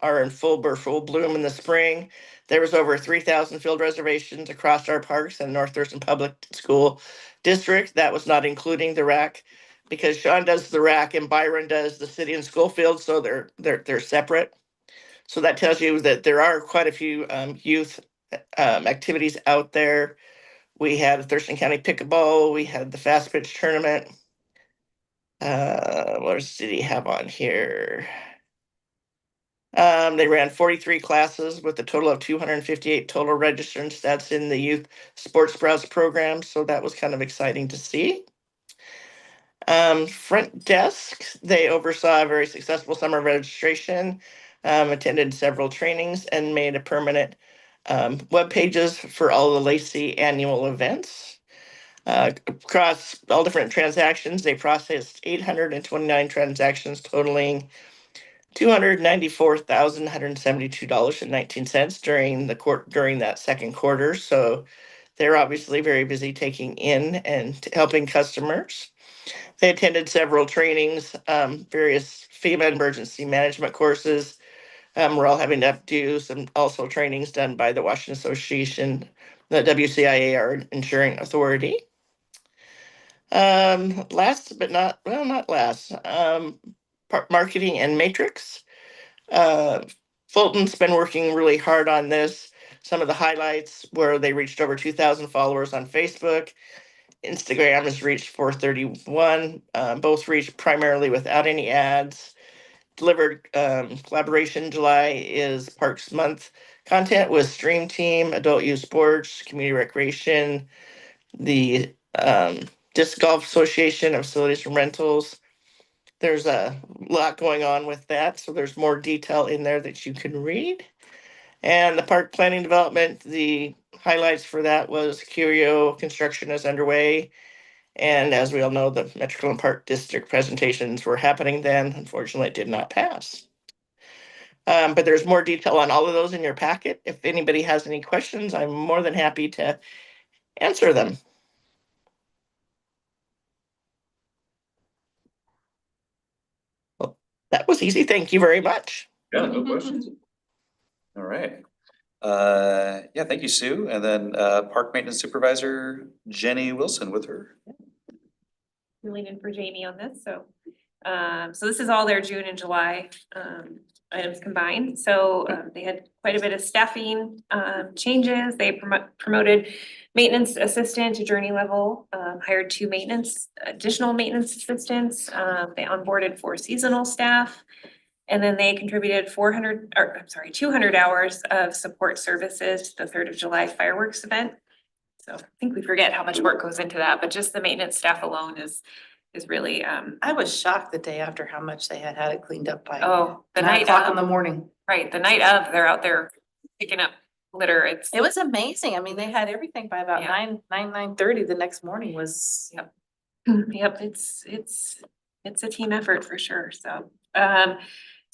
are in full bloom in the spring. There was over 3,000 field reservations across our parks and North Thurston Public School District. That was not including the RAC, because Sean does the RAC and Byron does the city and school field, so they're separate. So that tells you that there are quite a few youth activities out there. We had Thurston County Pickleball, we had the Fast Pitch Tournament. What did he have on here? They ran 43 classes with a total of 258 total registrants. That's in the Youth Sports Browse program, so that was kind of exciting to see. Front desk, they oversaw a very successful summer registration, attended several trainings, and made a permanent web pages for all the Lacey annual events. Across all different transactions, they processed 829 transactions totaling $294,172.19 during that second quarter. So they're obviously very busy taking in and helping customers. They attended several trainings, various FEMA emergency management courses. We're all having to do some also trainings done by the Washington Association, the WCIA, our insuring authority. Last but not last, marketing and matrix. Fulton's been working really hard on this. Some of the highlights where they reached over 2,000 followers on Facebook. Instagram has reached 431. Both reached primarily without any ads. Delivered collaboration July is Parks Month content with Stream Team, Adult Youth Sports, Community Recreation, the Disc Golf Association of Facilities and Rentals. There's a lot going on with that, so there's more detail in there that you can read. And the park planning development, the highlights for that was Curio construction is underway. And as we all know, the Metro Park District presentations were happening then. Unfortunately, it did not pass. But there's more detail on all of those in your packet. If anybody has any questions, I'm more than happy to answer them. Well, that was easy. Thank you very much. Yeah, no questions. All right. Yeah, thank you, Sue. And then Park Maintenance Supervisor Jenny Wilson with her. Filling in for Jamie on this, so. So this is all their June and July items combined. So they had quite a bit of staffing changes. They promoted maintenance assistant to journey level, hired 2 additional maintenance assistants. They onboarded 4 seasonal staff. And then they contributed 200 hours of support services to the 3rd of July fireworks event. So I think we forget how much work goes into that, but just the maintenance staff alone is really, I was shocked the day after how much they had it cleaned up by the 9 night o'clock in of, the morning. right, the night of, they're out there picking up litter. It was amazing. I mean, they had everything by about Yeah. 9:30 the next morning was. Yep, it's a team effort for sure, so.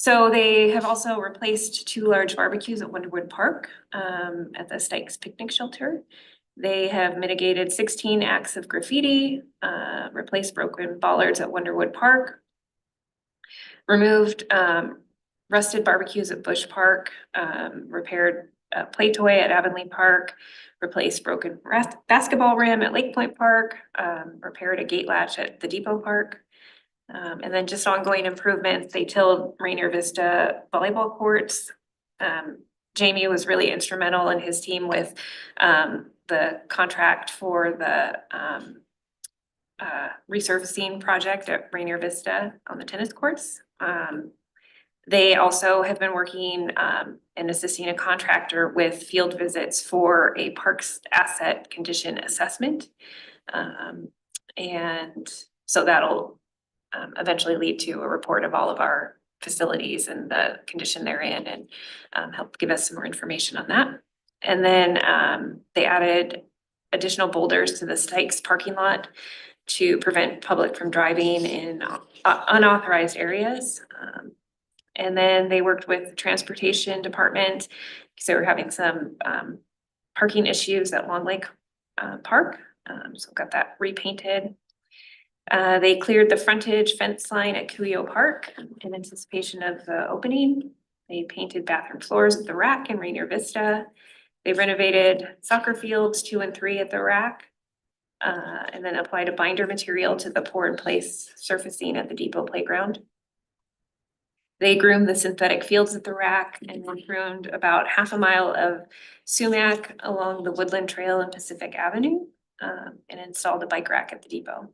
So they have also replaced 2 large barbecues at Wonderwood Park at the Stikes Picnic Shelter. They have mitigated 16 acts of graffiti, replaced broken bollards at Wonderwood Park, removed rusted barbecues at Bush Park, repaired a play toy at Avonlea Park, replaced broken basketball rim at Lake Point Park, repaired a gate latch at the Depot Park. And then just ongoing improvements, they tilled Rainier Vista volleyball courts. Jamie was really instrumental in his team with the contract for the resurfacing project at Rainier Vista on the tennis courts. They also have been working and assisting a contractor with field visits for a parks asset condition assessment. And so that'll eventually lead to a report of all of our facilities and the condition they're in, and help give us some more information on that. And then they added additional boulders to the Stikes parking lot to prevent public from driving in unauthorized areas. And then they worked with the transportation department because they were having some parking issues at Long Lake Park. So got that repainted. They cleared the frontage fence line at Cuyo Park in anticipation of the opening. They painted bathroom floors at the Rack in Rainier Vista. They renovated soccer fields 2 and 3 at the Rack. And then applied a binder material to the pour in place surfacing at the Depot Playground. They groomed the synthetic fields at the Rack and then pruned about half a mile of sumac along the Woodland Trail and Pacific Avenue, and installed a bike rack at the Depot.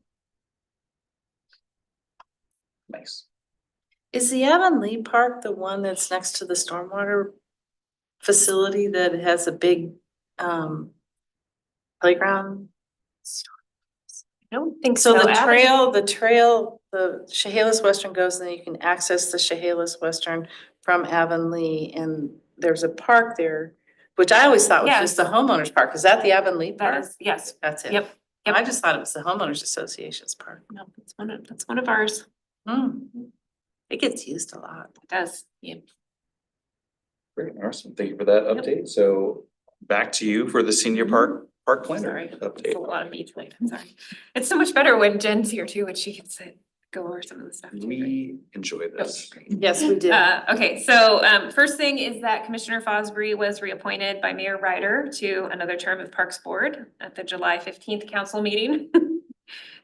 Nice. Is the Avonlea Park the one that's next to the stormwater facility that has a big playground? I don't think So so. the trail, the Chehalis Western goes, and then you can access the Chehalis Western from Avonlea, and there's a park there, which I always thought was just the homeowners park. Is that the Avonlea That park? is, yes, That's it. yep. I just thought it was the homeowners association's park. No, that's one of ours. It gets used a lot. It does. Great, awesome. Thank you for that update. So back to you for the senior park planner Sorry, it's update. a lot of me tonight. I'm sorry. It's so much better when Jen's here too, and she can go over some of the stuff. too, right? We enjoy this. Yes, we did. Okay, so first thing is that Commissioner Fosbury was reappointed by Mayor Ryder to another term of Parks Board at the July 15th council meeting.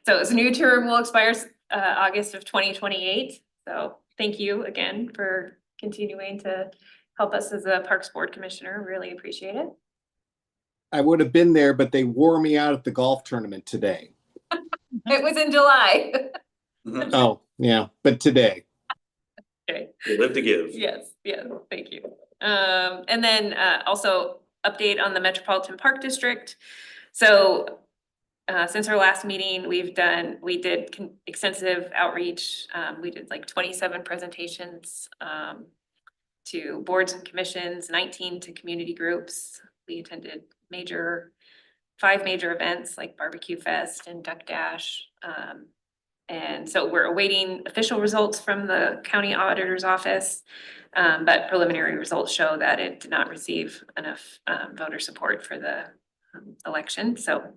So his new term will expire August of 2028. So thank you again for continuing to help us as a Parks Board Commissioner. Really appreciate it. I would have been there, but they wore me out at the golf tournament today. It was in July. Mhm. Oh, yeah, but today. Okay. We live to give. Yes, thank you. And then also update on the Metropolitan Park District. So since our last meeting, we did extensive outreach. We did like 27 presentations to boards and commissions, 19 to community groups. We attended 5 major events like Barbecue Fest and Duck Dash. And so we're awaiting official results from the county auditor's office. But preliminary results show that it did not receive enough voter support for the election. So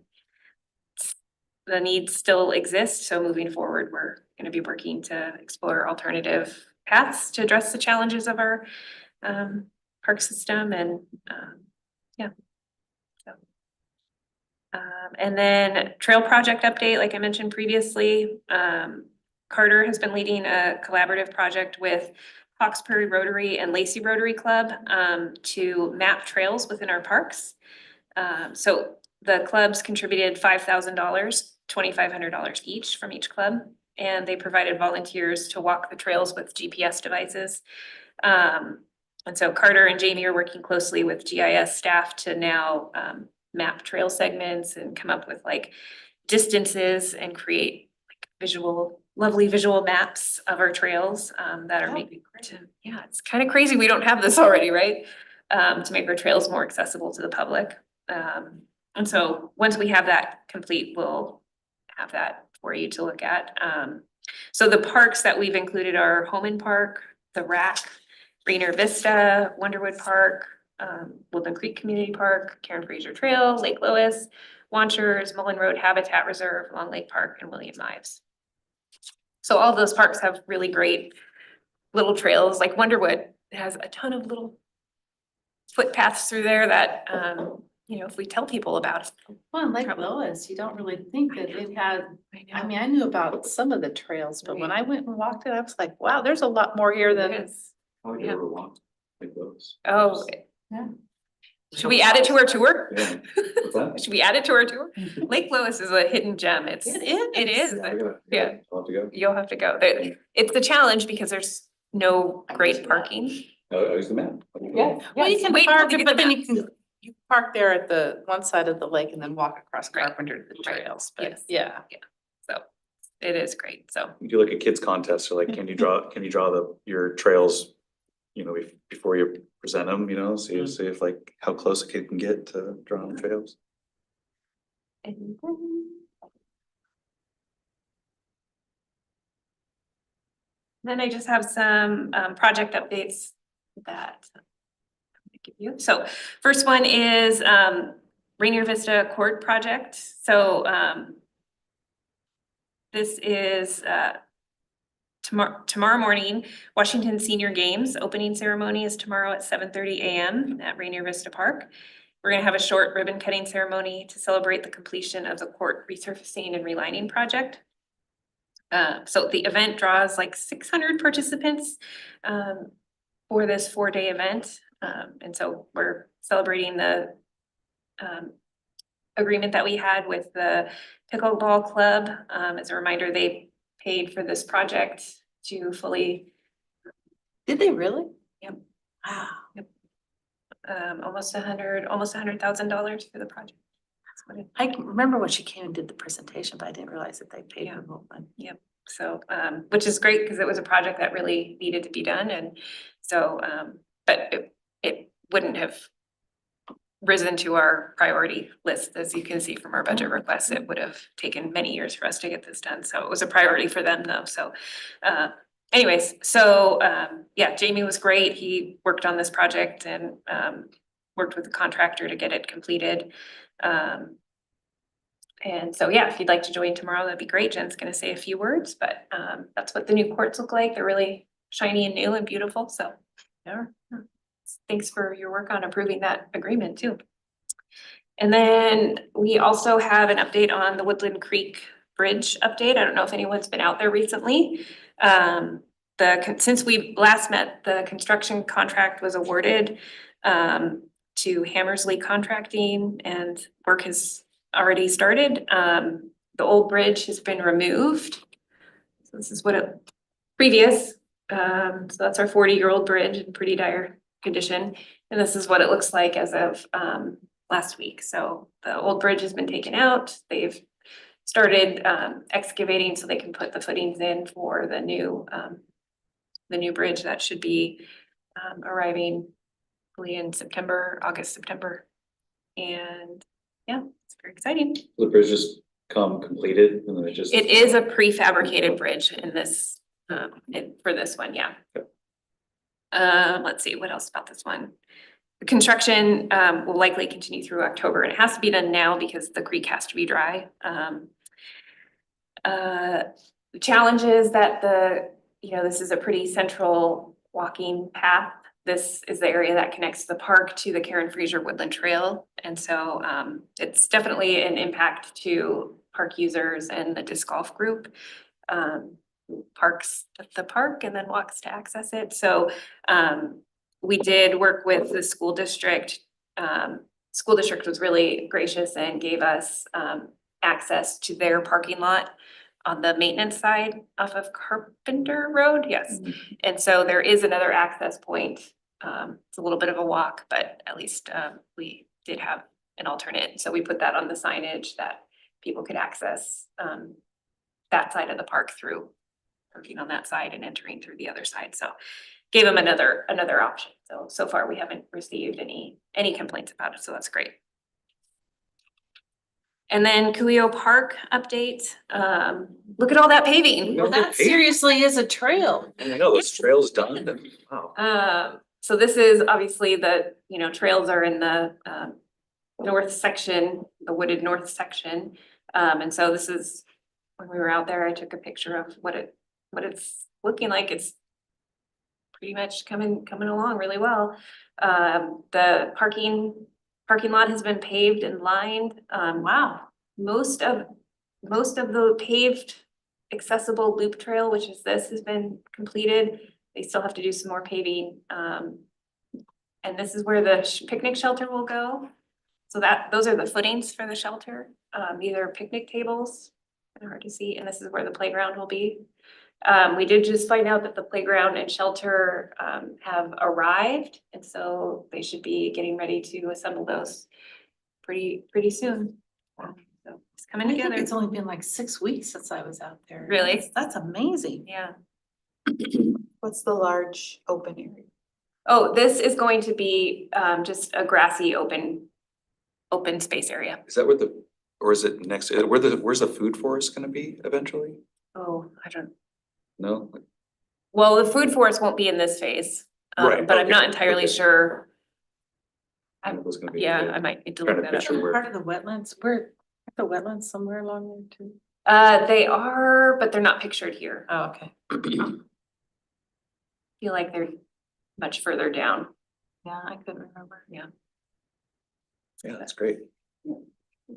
the needs still exist. So moving forward, we're going to be working to explore alternative paths to address the challenges of our park system. And and then trail project update, like I mentioned previously, Carter has been leading a collaborative project with Hawks Prairie Rotary and Lacey Rotary Club to map trails within our parks. So the clubs contributed $5,000, $2,500 each from each club, and they provided volunteers to walk the trails with GPS devices. And so Carter and Jamie are working closely with GIS staff to now map trail segments and come up with like distances and create like lovely visual maps of our trails that are maybe, it's kind of crazy. We don't have this already, right? To make our trails more accessible to the public. And so once we have that complete, we'll have that for you to look at. So the parks that we've included are Homan Park, the RAC, Rainier Vista, Wonderwood Park, Woodland Creek Community Park, Karen Fraser Trail, Lake Lois, Wanchers, Mullen Road Habitat Reserve, Long Lake Park, and William Ives. So all those parks have really great little trails, like Wonderwood has a ton of little footpaths through there that, you know, if we tell people about. Well, Lake Trouble. Lois, you don't really think that it had, I I know. mean, I knew about some of the trails, but when Right. I went and walked it, I was like, wow, there's a lot more here There than. is. I Yeah. ever walked like those. Oh, Yeah. should we add it to our tour? Yeah. What's that? Should we add it to our tour? Lake Lois is a hidden gem. It's, It it is. is. Yeah. I'll have to go. You'll have to go. It's the challenge because there's no great parking. Oh, use the map. Well, you can Wait park, till you get but the then map. you park there at the one side of the lake and then walk across Right. Carpenter to the Right. trails, but Yes. yeah. So it is great. So You do like a kids contest, or like, can you draw your trails, you know, before you present them, you know, see if like how close a kid can get to drawing the trails. and then I just have some project updates that I'm gonna give you. So first one is Rainier Vista Court project. So this is tomorrow morning, Washington Senior Games opening ceremony is tomorrow at 7:30 a.m. at Rainier Vista Park. We're gonna have a short ribbon cutting ceremony to celebrate the completion of the court resurfacing and relining project. So the event draws like 600 participants for this 4-day event. And so we're celebrating the agreement that we had with the pickleball club. As a reminder, they paid for this project to fully, Did they really? Yep. Wow. almost $100,000 for the project. That's what it. I can remember when she came and did the presentation, but I didn't realize that they paid Yeah. for the whole thing. So, which is great because it was a project that really needed to be done. And so, but it wouldn't have risen to our priority list, as you can see from our budget requests. It would have taken many years for us to get this done. So it was a priority for them though. So, anyways, so, yeah, Jamie was great. He worked on this project and, worked with the contractor to get it completed. And so, yeah, if you'd like to join tomorrow, that'd be great. Jen's gonna say a few words, but that's what the new courts look like. They're really shiny and new and beautiful, so. Yeah. Thanks for your work on approving that agreement too. And then we also have an update on the Woodland Creek Bridge update. I don't know if anyone's been out there recently. Since we last met, the construction contract was awarded to Hammersley Contracting and work has already started. The old bridge has been removed. So this is what it, previous, so that's our 40-year-old bridge in pretty dire condition. And this is what it looks like as of last week. So the old bridge has been taken out. They've started excavating so they can put the footings in for the new bridge that should be arriving hopefully in August, September. And yeah, it's very exciting. The bridge just come completed and then it just. It is a prefabricated bridge in this, for this one, yeah. Okay. Let's see, what else about this one? The construction will likely continue through October and it has to be done now because the creek has to be dry. The challenge is that this is a pretty central walking path. This is the area that connects the park to the Karen Fraser Woodland Trail. And so it's definitely an impact to park users and the disc golf group. Parks at the park and then walks to access it. So we did work with the school district. School district was really gracious and gave us access to their parking lot on the maintenance side off of Carpenter Road, yes. And so there is another access point. It's a little bit of a walk, but at least we did have an alternate. So we put that on the signage that people could access that side of the park through parking on that side and entering through the other side. So gave them another option. So far we haven't received any complaints about it. So that's great. And then Cuyio Park update, look at all that paving. Well, That seriously is a trail. And I know those trails done, wow. So this is obviously the, trails are in the north section, the wooded north section. And so this is, when we were out there, I took a picture of what it's looking like. It's pretty much coming along really well. The parking lot has been paved and lined. Wow. Most of the paved accessible loop trail, which is this, has been completed. They still have to do some more paving. And this is where the picnic shelter will go. So those are the footings for the shelter. These are picnic tables, kind of hard to see, and this is where the playground will be. We did just find out that the playground and shelter have arrived, and so they should be getting ready to assemble those pretty soon. So it's coming I think together. it's only been like 6 weeks since I was out there. Really? That's amazing. Yeah. What's the large open area? Oh, this is going to be just a grassy open space area. Is that or is it next, where's the food forest gonna be eventually? Oh, I don't. No? Well, the food forest won't be in this phase, Right, but I'm not okay, entirely okay. sure. It was gonna be. Yeah, I might need to Trying look to that picture up. where- Part of the wetlands, aren't the wetlands somewhere along there too? They are, but they're not pictured here. Oh, okay. Feel like they're much further down. Yeah, I couldn't remember. Yeah. Yeah, that's great.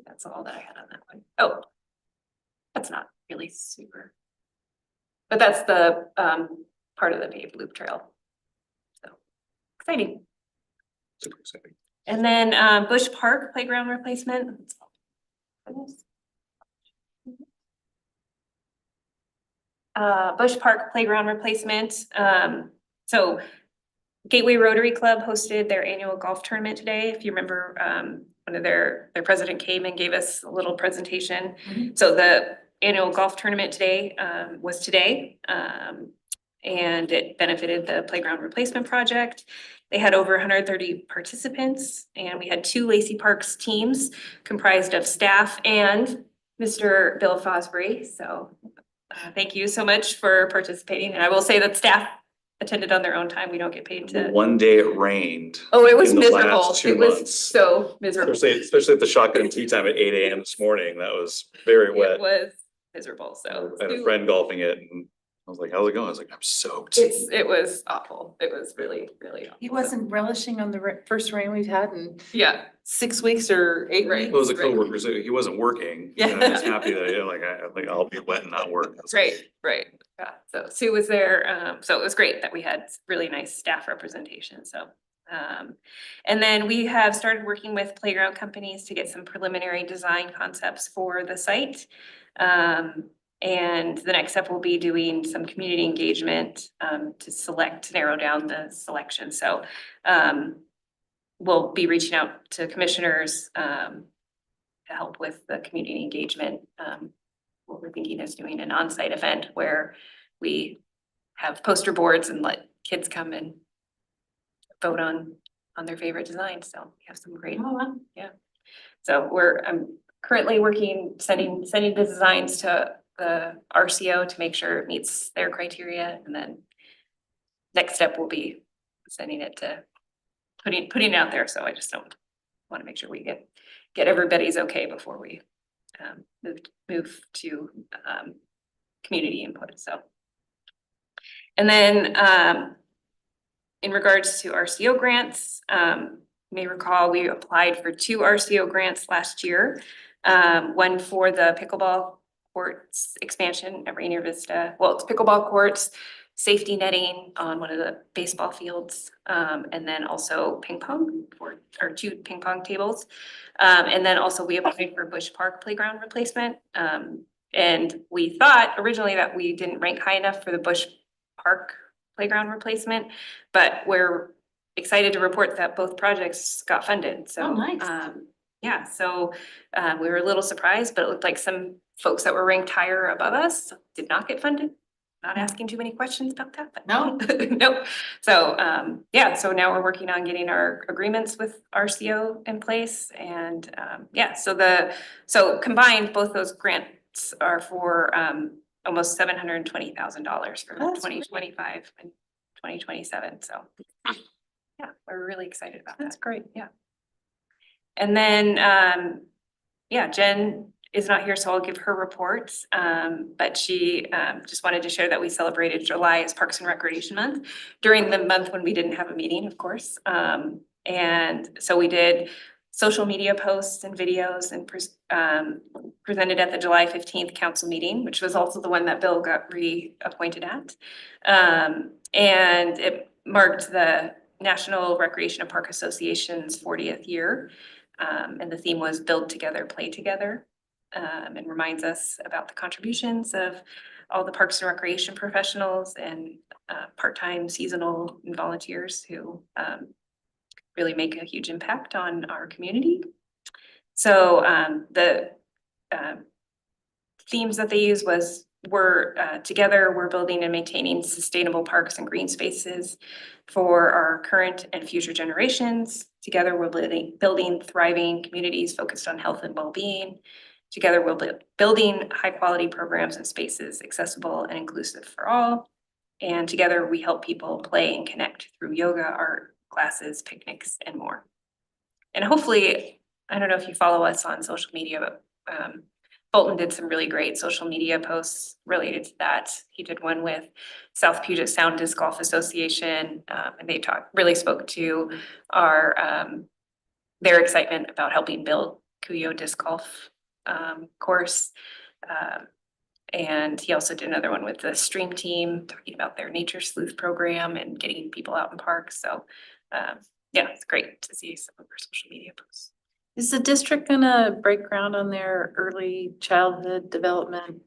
That's all that I had on that one. Oh, that's not really super. But that's the part of the paved loop trail. So exciting. Super exciting. And then Bush Park playground replacement. Bush Park playground replacement. So Gateway Rotary Club hosted their annual golf tournament today. If you remember, one of their president came and gave us a little presentation. So the annual golf tournament today was today. And it benefited the playground replacement project. They had over 130 participants, and we had 2 Lacey Parks teams comprised of staff and Mr. Bill Fosbury. So thank you so much for participating. And I will say that staff attended on their own time. We don't get paid to. One day it rained. Oh, it was in the miserable. last 2 It was months. so miserable. Especially at the shotgun tea time at 8 AM this morning. That was very It wet. was miserable, so. I had a friend golfing it and I was like, how's it going? I was like, I'm soaked. It was awful. It was really awful. He wasn't relishing on the first rain we've had in Yeah, 6 weeks or 8 Right. weeks. It was a coworker, so he wasn't working. Yeah. And I was happy that, I think I'll be wet and not work. That's right. Yeah, so Sue was there. So it was great that we had really nice staff representation, so. And then we have started working with playground companies to get some preliminary design concepts for the site. And the next step will be doing some community engagement to narrow down the selection. So we'll be reaching out to commissioners to help with the community engagement. What we're thinking is doing an on-site event where we have poster boards and let kids come and vote on their favorite design. So we have some great, yeah. So I'm currently sending the designs to the RCO to make sure it meets their criteria, and then next step will be sending it to putting it out there. So I just don't want to make sure we get everybody's okay before we move to community input. So, and then in regards to RCO grants, you may recall we applied for 2 RCO grants last year. One for the pickleball courts expansion at Rainier Vista. Well, it's pickleball courts, safety netting on one of the baseball fields, and then also ping pong for our 2 ping pong tables. And then also we applied for Bush Park playground replacement. And we thought originally that we didn't rank high enough for the Bush Park playground replacement, but we're excited to report that both projects got funded. So, Oh, nice. yeah, so we were a little surprised, but it looked like some folks that were ranked higher above us did not get funded. not asking too many questions about that, but No. no. So, yeah, so now we're working on getting our agreements with RCO in place and, yeah, so combined, both those grants are for, almost $720,000 for That's twenty twenty-five and 2027, so. Yeah, we're really excited about that. That's great. Yeah. And then, yeah, Jen is not here, so I'll give her reports. But she, just wanted to share that we celebrated July as Parks and Recreation Month during the month when we didn't have a meeting, of course. And so we did social media posts and videos and presented at the July 15th council meeting, which was also the one that Bill got reappointed at. And it marked the National Recreation and Park Association's 40th year. And the theme was Build Together, Play Together. And reminds us about the contributions of all the parks and recreation professionals and part-time seasonal and volunteers who really make a huge impact on our community. So the themes that they use were together, we're building and maintaining sustainable parks and green spaces for our current and future generations. Together, we're building thriving communities focused on health and well-being. Together, we'll be building high-quality programs and spaces accessible and inclusive for all. And together, we help people play and connect through yoga, art, classes, picnics, and more. And hopefully, I don't know if you follow us on social media, but Bolton did some really great social media posts related to that. He did one with South Puget Sound Disc Golf Association, and they really spoke to their excitement about helping build Cuyo Disc Golf course. And he also did another one with the Stream Team, talking about their Nature Sleuth program and getting people out in parks. So yeah, it's great to see some of our social media posts. Is the district gonna break ground on their early childhood development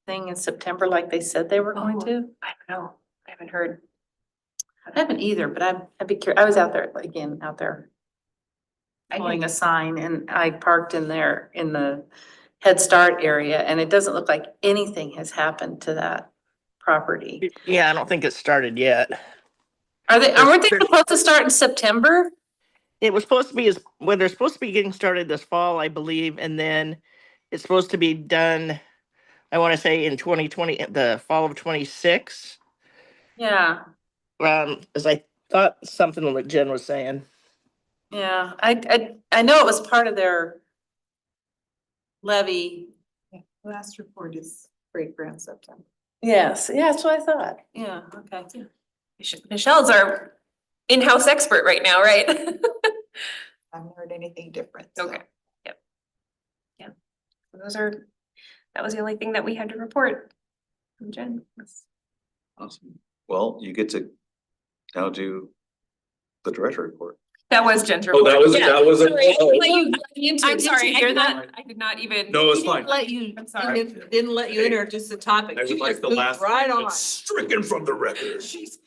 thing in September like they said they were going to? I don't know. I haven't heard. I haven't either, but I'd be curious. I was out there, out there pulling a sign, and I parked in there in the Head Start area, and it doesn't look like anything has happened to that property. Yeah, I don't think it started yet. Aren't they supposed to start in September? It was supposed to be when they're supposed to be getting started this fall, I believe, and then it's supposed to be done, I want to say in 2020, the fall of 26. Yeah, As I thought something that Jen was saying. yeah. I know it was part of their levy. Last report is break ground September. Yes, yeah, that's what I thought. Yeah, okay. Michelle's our in-house expert right now, right? I haven't heard anything different. so. Okay, yep. Yeah, that was the only thing that we had to report from Jen. Awesome. Well, you get to now do the director report. That was Jen's Oh, report. that was, Yeah. that was. Sorry, I didn't let you- I'm Did sorry, you I hear did that? not, I did not even. No, it's fine. Let you, I'm sorry. didn't let you introduce the topic. I would She like just the moved last. right on. Stricken from the record. She's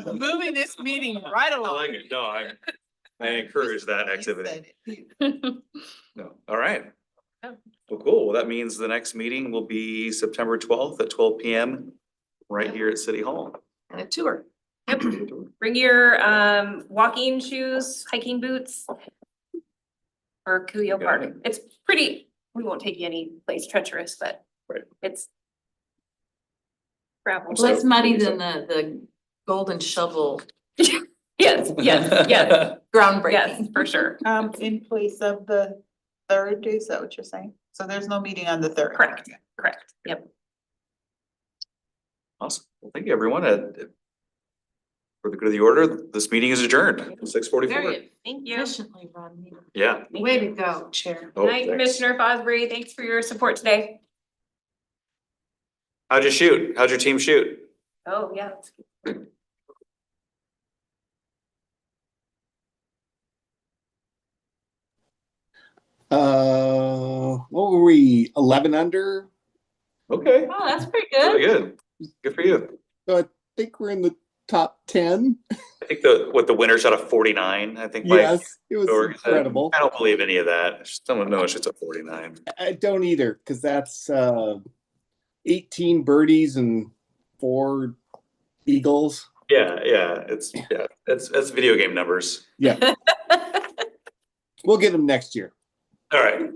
moving this meeting right I along. like it. No, I encourage that You activity. said it. No, all right. Oh. Well, cool. Well, that means the next meeting will be September 12th at 12 p.m. right here at City Hall. And a tour. Bring your walking shoes, hiking boots. For Cuyo Got Park. it. It's pretty, we won't take you any place treacherous, but. Right. It's. Gravel. Less muddy than the golden shovel. Yes, yes, yes, Groundbreaking. yes, for sure. In place of the third, is that what you're saying? So there's no meeting on the third? Correct. Correct, yep. Awesome. Well, thank you, everyone. For the good of the order, this meeting is adjourned, 6:44. Thank you. Efficiently run. Yeah. Way to go, Chair. Oh, Night, thanks. Commissioner Fosbury, thanks for your support today. How'd you shoot? How'd your team shoot? Oh, yeah. What were we, 11 under? Okay, Oh, that's pretty really good. good. Good for you. So I think we're in the top 10. I think the winner shot a 49, I think. Mike Yes, it was Dorg said. incredible. I don't believe any of that. Someone knows it's a 49. I don't either, because that's 18 birdies and 4 eagles. Yeah, it's video game numbers. Yeah. We'll get them next year. All right.